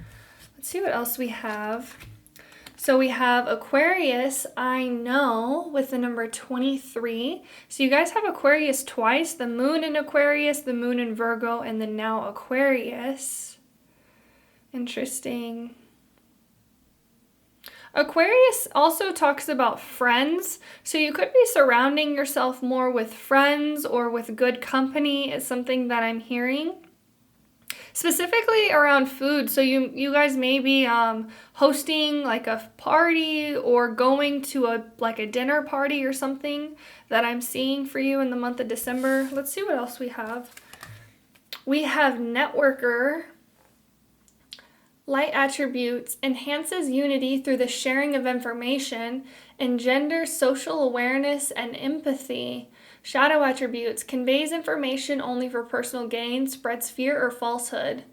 S1: Let's see what else we have. So we have Aquarius, I know, with the number 23. So you guys have Aquarius twice, the moon in Aquarius, the moon in Virgo, and then now Aquarius. Interesting. Aquarius also talks about friends, so you could be surrounding yourself more with friends or with good company is something that I'm hearing. Specifically around food, so you guys may be hosting like a party or going to a dinner party or something that I'm seeing for you in the month of December. Let's see what else we have. We have Networker. Light attributes enhances unity through the sharing of information, engenders social awareness and empathy. Shadow attributes conveys information only for personal gain, spreads fear or falsehood.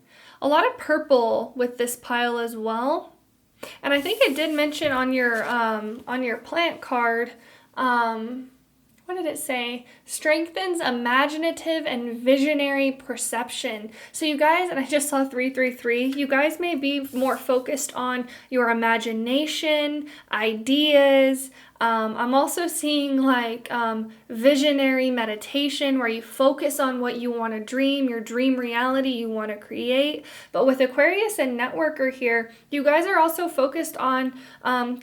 S1: A lot of purple with this pile as well. And I think it did mention on your plant card what did it say? Strengthens imaginative and visionary perception. So you guys, and I just saw 333, you guys may be more focused on your imagination, ideas. I'm also seeing like visionary meditation where you focus on what you want to dream, your dream reality you want to create. But with Aquarius and Networker here, you guys are also focused on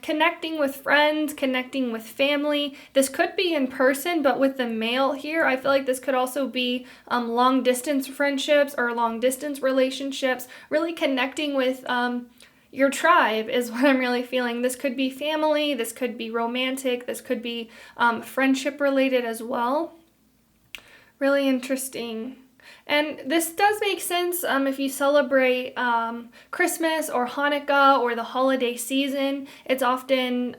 S1: connecting with friends, connecting with family. This could be in person, but with the male here, I feel like this could also be long distance friendships or long distance relationships, really connecting with your tribe is what I'm really feeling. This could be family, this could be romantic, this could be friendship related as well. Really interesting. And this does make sense if you celebrate Christmas or Hanukkah or the holiday season. It's often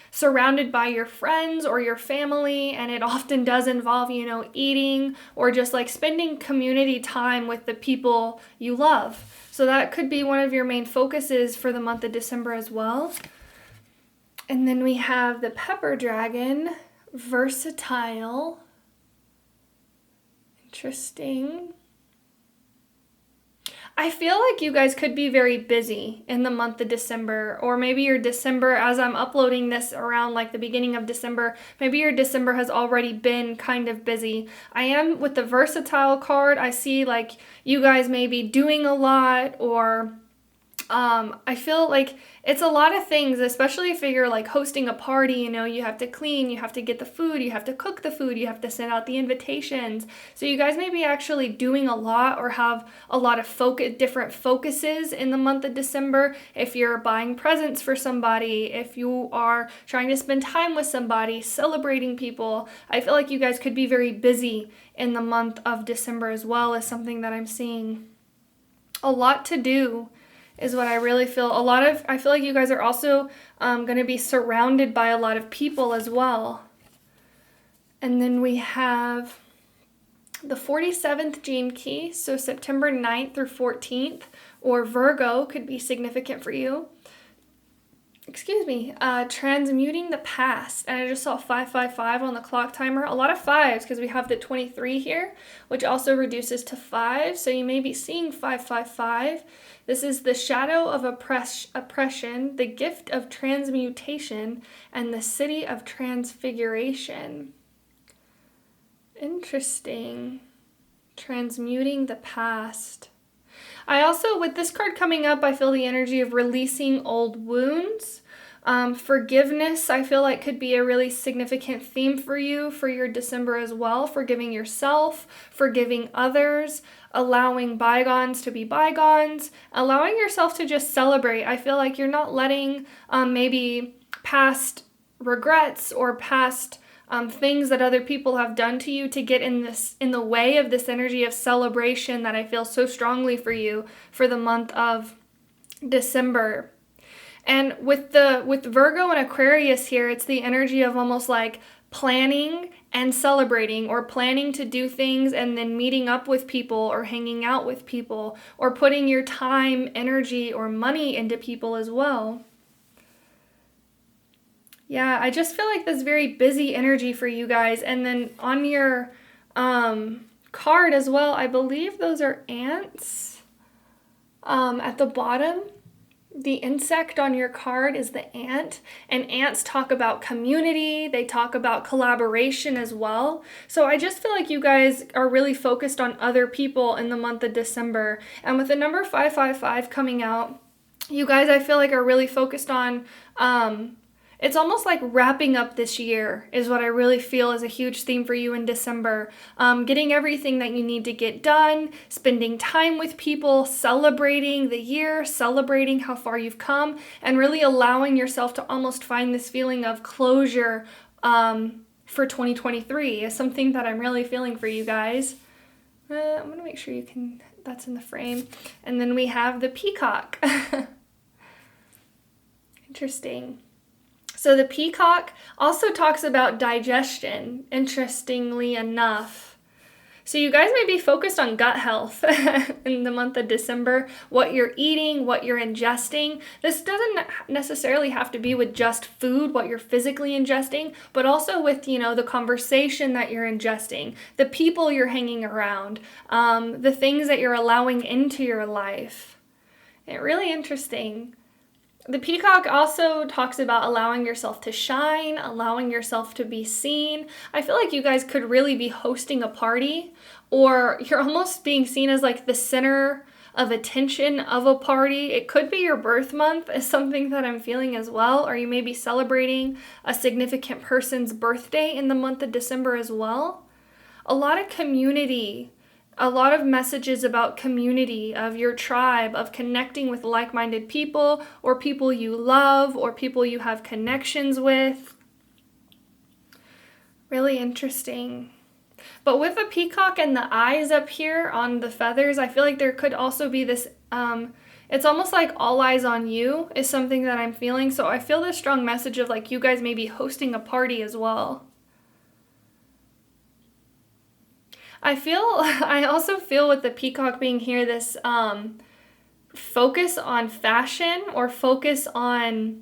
S1: surrounded by your friends or your family, and it often does involve, eating or just like spending community time with the people you love. So that could be one of your main focuses for the month of December as well. And then we have the Pepper Dragon, versatile. Interesting. I feel like you guys could be very busy in the month of December, or maybe your December, as I'm uploading this around like the beginning of December, maybe your December has already been kind of busy. I am with the versatile card. I see like you guys may be doing a lot, or I feel like it's a lot of things, especially if you're like hosting a party, you have to clean, you have to get the food, you have to cook the food, you have to send out the invitations. So you guys may be actually doing a lot or have a lot of different focuses in the month of December. If you're buying presents for somebody, if you are trying to spend time with somebody, celebrating people, I feel like you guys could be very busy in the month of December as well, as something that I'm seeing. A lot to do is what I really feel. I feel like you guys are also going to be surrounded by a lot of people as well. And then we have the 47th gene key, so September 9th through 14th, or Virgo could be significant for you. Transmuting the past. And I just saw 555 on the clock timer. A lot of fives because we have the 23 here, which also reduces to 5. So you may be seeing 555. This is the shadow of oppression, the gift of transmutation, and the city of transfiguration. Interesting. Transmuting the past. I also, with this card coming up, I feel the energy of releasing old wounds. Forgiveness, I feel like could be a really significant theme for you for your December as well. Forgiving yourself, forgiving others, allowing bygones to be bygones, allowing yourself to just celebrate. I feel like you're not letting maybe past regrets or past things that other people have done to you to get in the way of this energy of celebration that I feel so strongly for you for the month of December. And with Virgo and Aquarius here, it's the energy of almost like planning and celebrating, or planning to do things and then meeting up with people or hanging out with people, or putting your time, energy, or money into people as well. Yeah, I just feel like this very busy energy for you guys. And then on your card as well, I believe those are ants at the bottom. The insect on your card is the ant, and ants talk about community. They talk about collaboration as well. So I just feel like you guys are really focused on other people in the month of December. And with the number 555 coming out, you guys, I feel like are really focused on it's almost like wrapping up this year is what I really feel is a huge theme for you in December. Getting everything that you need to get done, spending time with people, celebrating the year, celebrating how far you've come, and really allowing yourself to almost find this feeling of closure for 2023 is something that I'm really feeling for you guys. I'm going to make sure that's in the frame. And then we have the peacock. Interesting. So the peacock also talks about digestion, interestingly enough. So you guys may be focused on gut health in the month of December, what you're eating, what you're ingesting. This doesn't necessarily have to be with just food, what you're physically ingesting, but also with, you know, the conversation that you're ingesting, the people you're hanging around, the things that you're allowing into your life. Really interesting. The peacock also talks about allowing yourself to shine, allowing yourself to be seen. I feel like you guys could really be hosting a party, or you're almost being seen as like the center of attention of a party. It could be your birth month is something that I'm feeling as well, or you may be celebrating a significant person's birthday in the month of December as well. A lot of community. A lot of messages about community, of your tribe, of connecting with like-minded people, or people you love, or people you have connections with. Really interesting. But with the peacock and the eyes up here on the feathers, I feel like there could also be this, it's almost like all eyes on you is something that I'm feeling. So I feel this strong message of like you guys may be hosting a party as well. I also feel with the peacock being here, this focus on fashion, or focus on,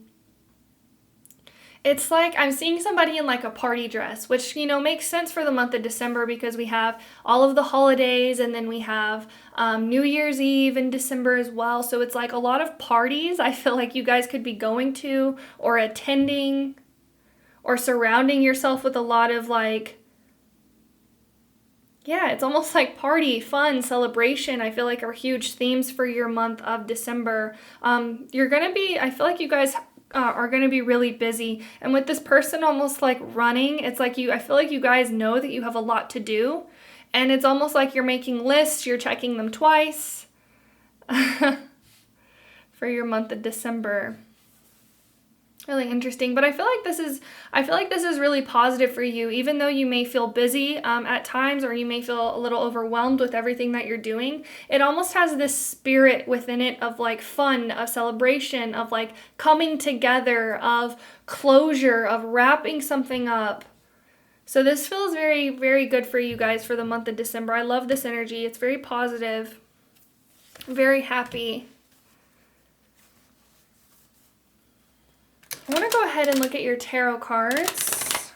S1: it's like I'm seeing somebody in like a party dress, which, you know, makes sense for the month of December because we have all of the holidays, and then we have New Year's Eve in December as well. So it's like a lot of parties I feel like you guys could be going to, or attending, or surrounding yourself with a lot of like, yeah, it's almost like party, fun, celebration, I feel like are huge themes for your month of December. I feel like you guys are going to be really busy. And with this person almost like running, it's like I feel like you guys know that you have a lot to do. And it's almost like you're making lists, you're checking them twice for your month of December. Really interesting, but I feel like this is really positive for you, even though you may feel busy at times, or you may feel a little overwhelmed with everything that you're doing. It almost has this spirit within it of like fun, of celebration, of like coming together, of closure, of wrapping something up. So this feels very, very good for you guys for the month of December. I love this energy. It's very positive, very happy. I want to go ahead and look at your tarot cards.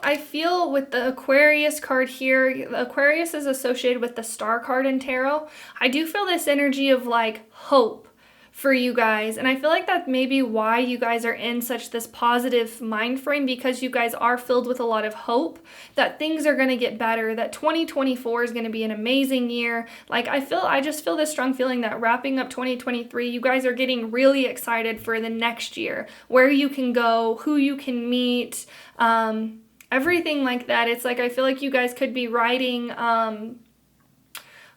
S1: I feel with the Aquarius card here, the Aquarius is associated with the Star card in tarot. I do feel this energy of like hope for you guys, and I feel like that may be why you guys are in such this positive mind frame, because you guys are filled with a lot of hope that things are going to get better, that 2024 is going to be an amazing year. Like I just feel this strong feeling that wrapping up 2023, you guys are getting really excited for the next year, where you can go, who you can meet, everything like that. It's like I feel like you guys could be writing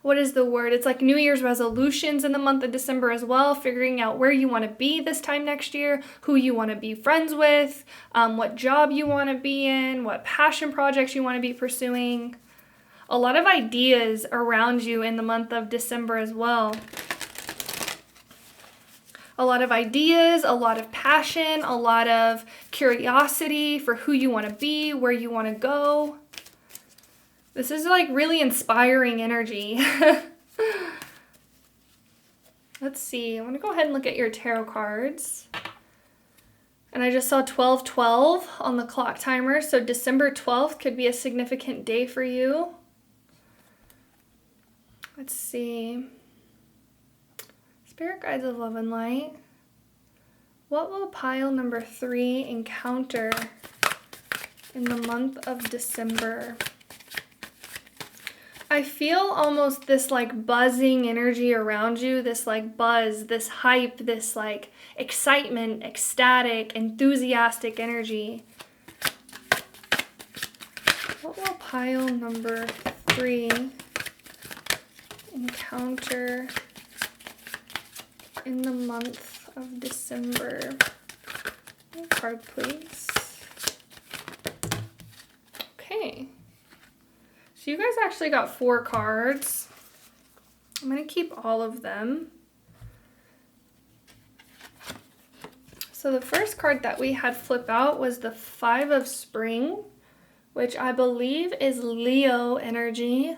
S1: what is the word? It's like New Year's resolutions in the month of December as well, figuring out where you want to be this time next year, who you want to be friends with, what job you want to be in, what passion projects you want to be pursuing. A lot of ideas around you in the month of December as well. A lot of ideas, a lot of passion, a lot of curiosity for who you want to be, where you want to go. This is like really inspiring energy. Let's see. I'm going to go ahead and look at your tarot cards. And I just saw 12:12 on the clock timer. So December 12th could be a significant day for you. Let's see. Spirit guides of love and light. What will pile number 3 encounter in the month of December? I feel almost this like buzzing energy around you, this like buzz, this hype, this like excitement, ecstatic, enthusiastic energy. What will pile number 3 encounter in the month of December? One card, please. Okay. So you guys actually got 4 cards. I'm going to keep all of them. So the first card that we had flip out was the Five of Spring, which I believe is Leo energy.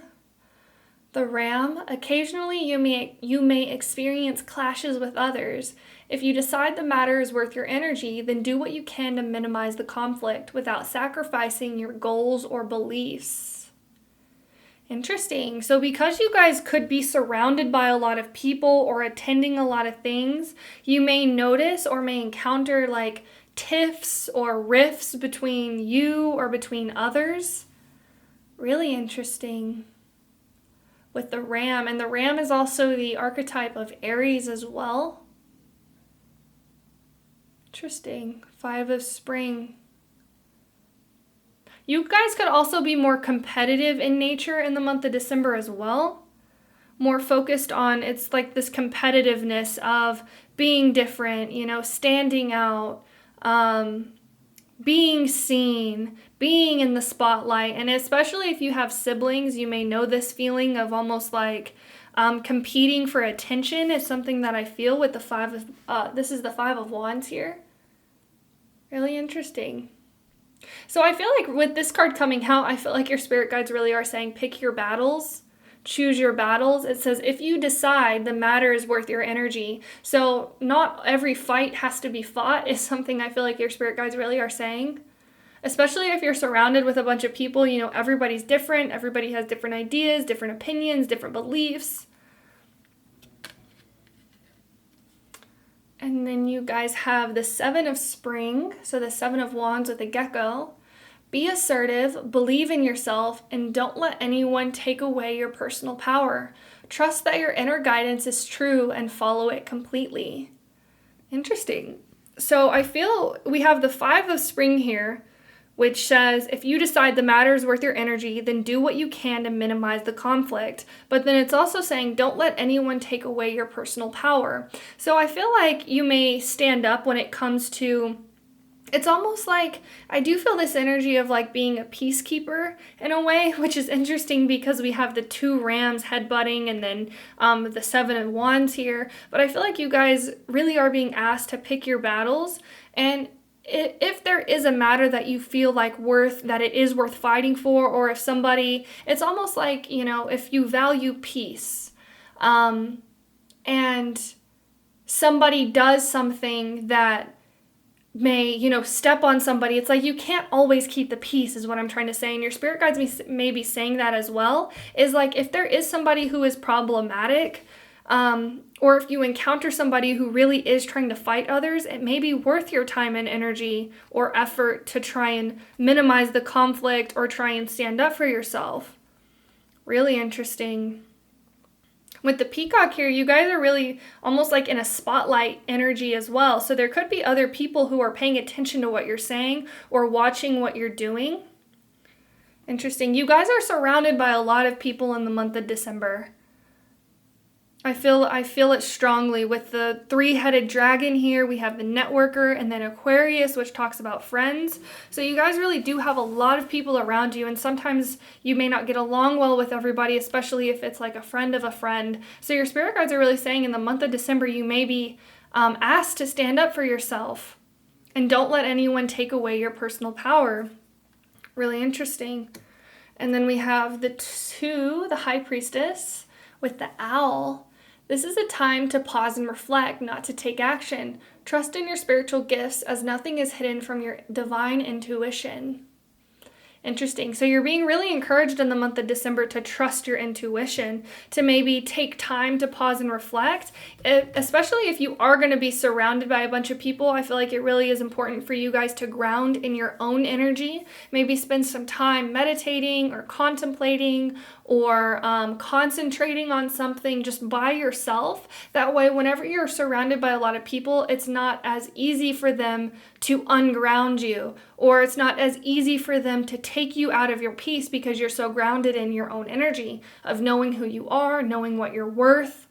S1: The Ram, occasionally you may experience clashes with others. If you decide the matter is worth your energy, then do what you can to minimize the conflict without sacrificing your goals or beliefs. Interesting. So because you guys could be surrounded by a lot of people or attending a lot of things, you may notice or may encounter like tiffs or rifts between you or between others. Really interesting. With the Ram, and the Ram is also the archetype of Aries as well. Interesting. Five of Spring. You guys could also be more competitive in nature in the month of December as well. More focused on, it's like this competitiveness of being different, you know, standing out, being seen, being in the spotlight. And especially if you have siblings, you may know this feeling of almost like competing for attention is something that I feel with the this is the Five of Wands here. Really interesting. So I feel like with this card coming out, I feel like your spirit guides really are saying pick your battles, choose your battles. It says if you decide the matter is worth your energy. So not every fight has to be fought is something I feel like your spirit guides really are saying. Especially if you're surrounded with a bunch of people, you know, everybody's different. Everybody has different ideas, different opinions, different beliefs. And then you guys have the Seven of Spring, so the Seven of Wands with a gecko. Be assertive, believe in yourself, and don't let anyone take away your personal power. Trust that your inner guidance is true and follow it completely. Interesting. So I feel we have the Five of Spring here, which says if you decide the matter is worth your energy, then do what you can to minimize the conflict. But then it's also saying don't let anyone take away your personal power. So I feel like you may stand up when it comes to, it's almost like I do feel this energy of like being a peacekeeper in a way, which is interesting because we have the two rams headbutting and then the Seven of Wands here. But I feel like you guys really are being asked to pick your battles, and if there is a matter that you feel like that it is worth fighting for, or if somebody, it's almost like, you know, if you value peace, and somebody does something that may, you know, step on somebody, it's like you can't always keep the peace is what I'm trying to say. And your spirit guides may be saying that as well, is like if there is somebody who is problematic, or if you encounter somebody who really is trying to fight others, it may be worth your time and energy or effort to try and minimize the conflict or try and stand up for yourself. Really interesting. With the Peacock here, you guys are really almost like in a spotlight energy as well. So there could be other people who are paying attention to what you're saying or watching what you're doing. Interesting. You guys are surrounded by a lot of people in the month of December. I feel it strongly. With the three-headed dragon here, we have the networker, and then Aquarius, which talks about friends. So you guys really do have a lot of people around you, and sometimes you may not get along well with everybody, especially if it's like a friend of a friend. So your spirit guides are really saying in the month of December, you may be asked to stand up for yourself, and don't let anyone take away your personal power. Really interesting. And then we have the High Priestess with the owl. This is a time to pause and reflect, not to take action. Trust in your spiritual gifts, as nothing is hidden from your divine intuition. Interesting. So you're being really encouraged in the month of December to trust your intuition, to maybe take time to pause and reflect, especially if you are going to be surrounded by a bunch of people. I feel like it really is important for you guys to ground in your own energy, maybe spend some time meditating or contemplating or concentrating on something just by yourself. That way, whenever you're surrounded by a lot of people, it's not as easy for them to unground you, or it's not as easy for them to take you out of your peace because you're so grounded in your own energy of knowing who you are, knowing what you're worth.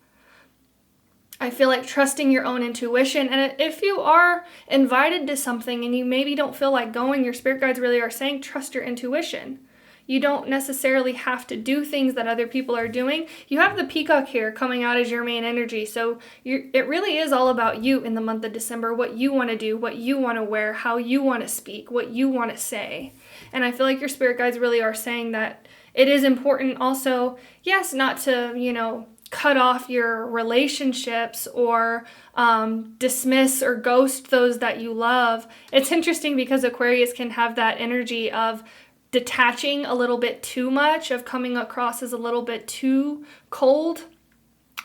S1: I feel like trusting your own intuition. And if you are invited to something and you maybe don't feel like going, your spirit guides really are saying trust your intuition. You don't necessarily have to do things that other people are doing. You have the peacock here coming out as your main energy. So it really is all about you in the month of December, what you want to do, what you want to wear, how you want to speak, what you want to say. And I feel like your spirit guides really are saying that it is important also, yes, not to, cut off your relationships or dismiss or ghost those that you love. It's interesting because Aquarius can have that energy of detaching a little bit too much, of coming across as a little bit too cold.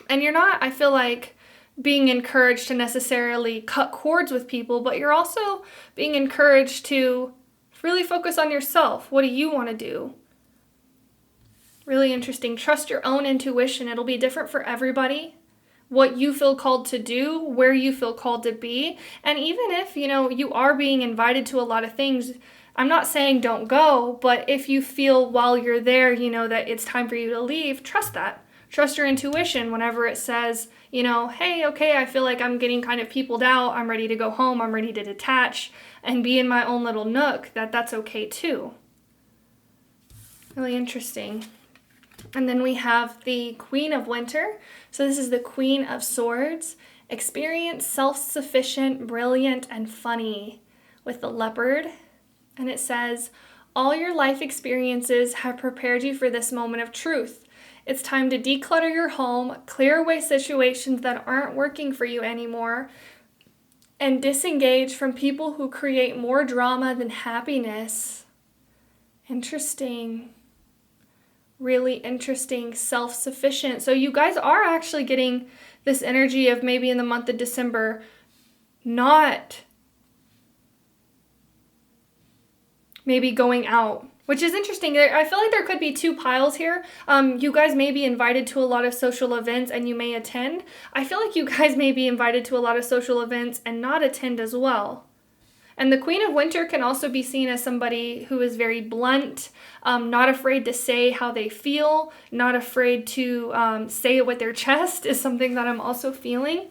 S1: And you're not, I feel like, being encouraged to necessarily cut cords with people, but you're also being encouraged to really focus on yourself. What do you want to do? Really interesting. Trust your own intuition. It'll be different for everybody. What you feel called to do, where you feel called to be. And even if, you are being invited to a lot of things, I'm not saying don't go, but if you feel while you're there, that it's time for you to leave, trust that. Trust your intuition whenever it says, hey, okay, I feel like I'm getting kind of peopled out. I'm ready to go home. I'm ready to detach and be in my own little nook, that's okay too. Really interesting. And then we have the Queen of Winter. So this is the Queen of Swords. Experienced, self-sufficient, brilliant, and funny with the Leopard. And it says, all your life experiences have prepared you for this moment of truth. It's time to declutter your home, clear away situations that aren't working for you anymore, and disengage from people who create more drama than happiness. Interesting. Really interesting, self-sufficient. So you guys are actually getting this energy of maybe in the month of December not maybe going out, which is interesting. I feel like there could be two piles here. You guys may be invited to a lot of social events and you may attend. I feel like you guys may be invited to a lot of social events and not attend as well. And the Queen of Winter can also be seen as somebody who is very blunt, not afraid to say how they feel, not afraid to say it with their chest is something that I'm also feeling.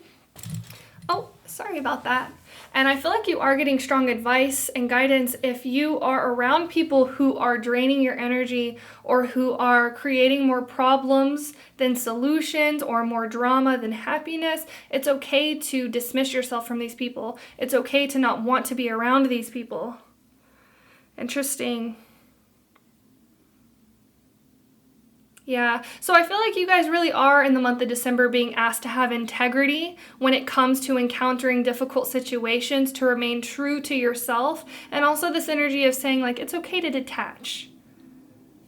S1: Oh, sorry about that. And I feel like you are getting strong advice and guidance if you are around people who are draining your energy or who are creating more problems than solutions or more drama than happiness. It's okay to dismiss yourself from these people. It's okay to not want to be around these people. Interesting. Yeah, so I feel like you guys really are in the month of December being asked to have integrity when it comes to encountering difficult situations, to remain true to yourself, and also this energy of saying like it's okay to detach.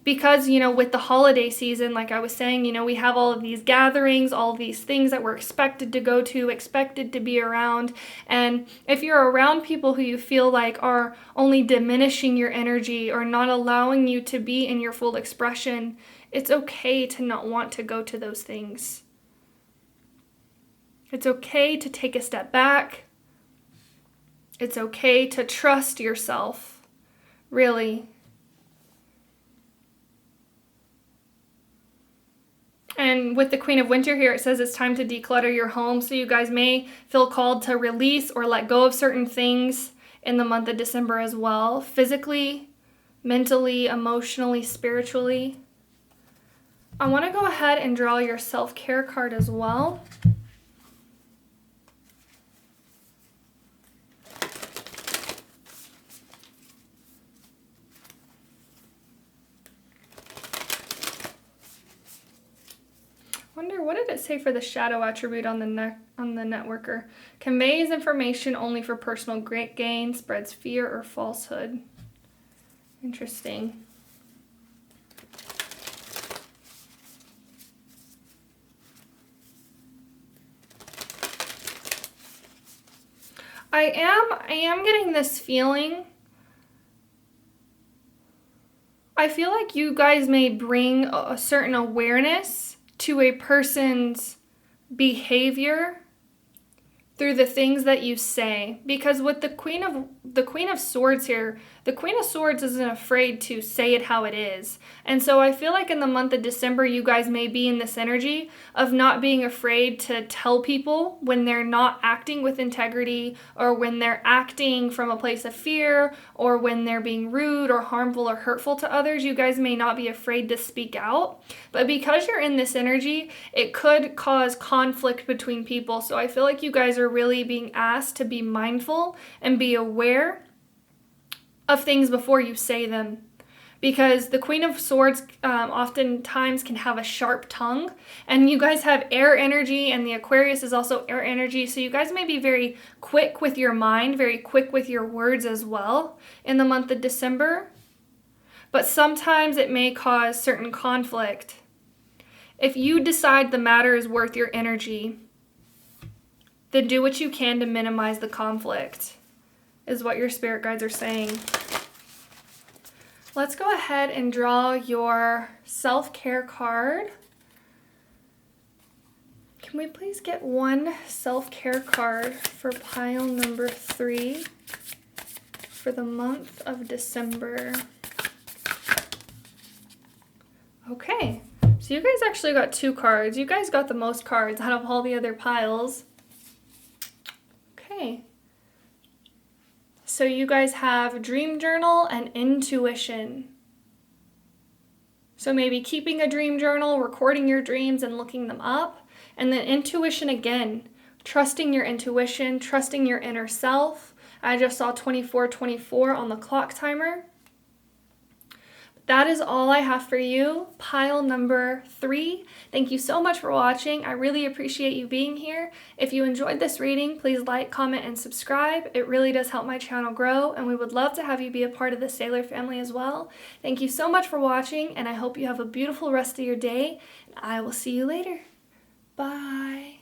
S1: Because, with the holiday season, like I was saying, we have all of these gatherings, all of these things that we're expected to go to, expected to be around. And if you're around people who you feel like are only diminishing your energy or not allowing you to be in your full expression, it's okay to not want to go to those things. It's okay to take a step back. It's okay to trust yourself, really. And with the Queen of Winter here, it says it's time to declutter your home. So you guys may feel called to release or let go of certain things in the month of December as well. Physically, mentally, emotionally, spiritually. I want to go ahead and draw your self-care card as well. Wonder what did it say for the shadow attribute on the networker? Conveys information only for personal gain, spreads fear or falsehood. Interesting. I am getting this feeling. I feel like you guys may bring a certain awareness to a person's behavior through the things that you say. Because with the Queen of Swords here, the Queen of Swords isn't afraid to say it how it is. And so I feel like in the month of December, you guys may be in this energy of not being afraid to tell people when they're not acting with integrity, or when they're acting from a place of fear, or when they're being rude or harmful or hurtful to others. You guys may not be afraid to speak out. But because you're in this energy, it could cause conflict between people. So I feel like you guys are really being asked to be mindful and be aware of things before you say them. Because the Queen of Swords oftentimes can have a sharp tongue, and you guys have air energy, and the Aquarius is also air energy, so you guys may be very quick with your mind, very quick with your words as well in the month of December. But sometimes it may cause certain conflict. If you decide the matter is worth your energy, then do what you can to minimize the conflict, is what your spirit guides are saying. Let's go ahead and draw your self-care card. Can we please get one self-care card for pile number 3 for the month of December? Okay, so you guys actually got 2 cards. You guys got the most cards out of all the other piles. Okay. So you guys have dream journal and intuition. So maybe keeping a dream journal, recording your dreams and looking them up. And then intuition again, trusting your intuition, trusting your inner self. I just saw 2424 on the clock timer. That is all I have for you, pile number 3. Thank you so much for watching. I really appreciate you being here. If you enjoyed this reading, please like, comment, and subscribe. It really does help my channel grow, and we would love to have you be a part of the Sailor family as well. Thank you so much for watching, and I hope you have a beautiful rest of your day. I will see you later. Bye.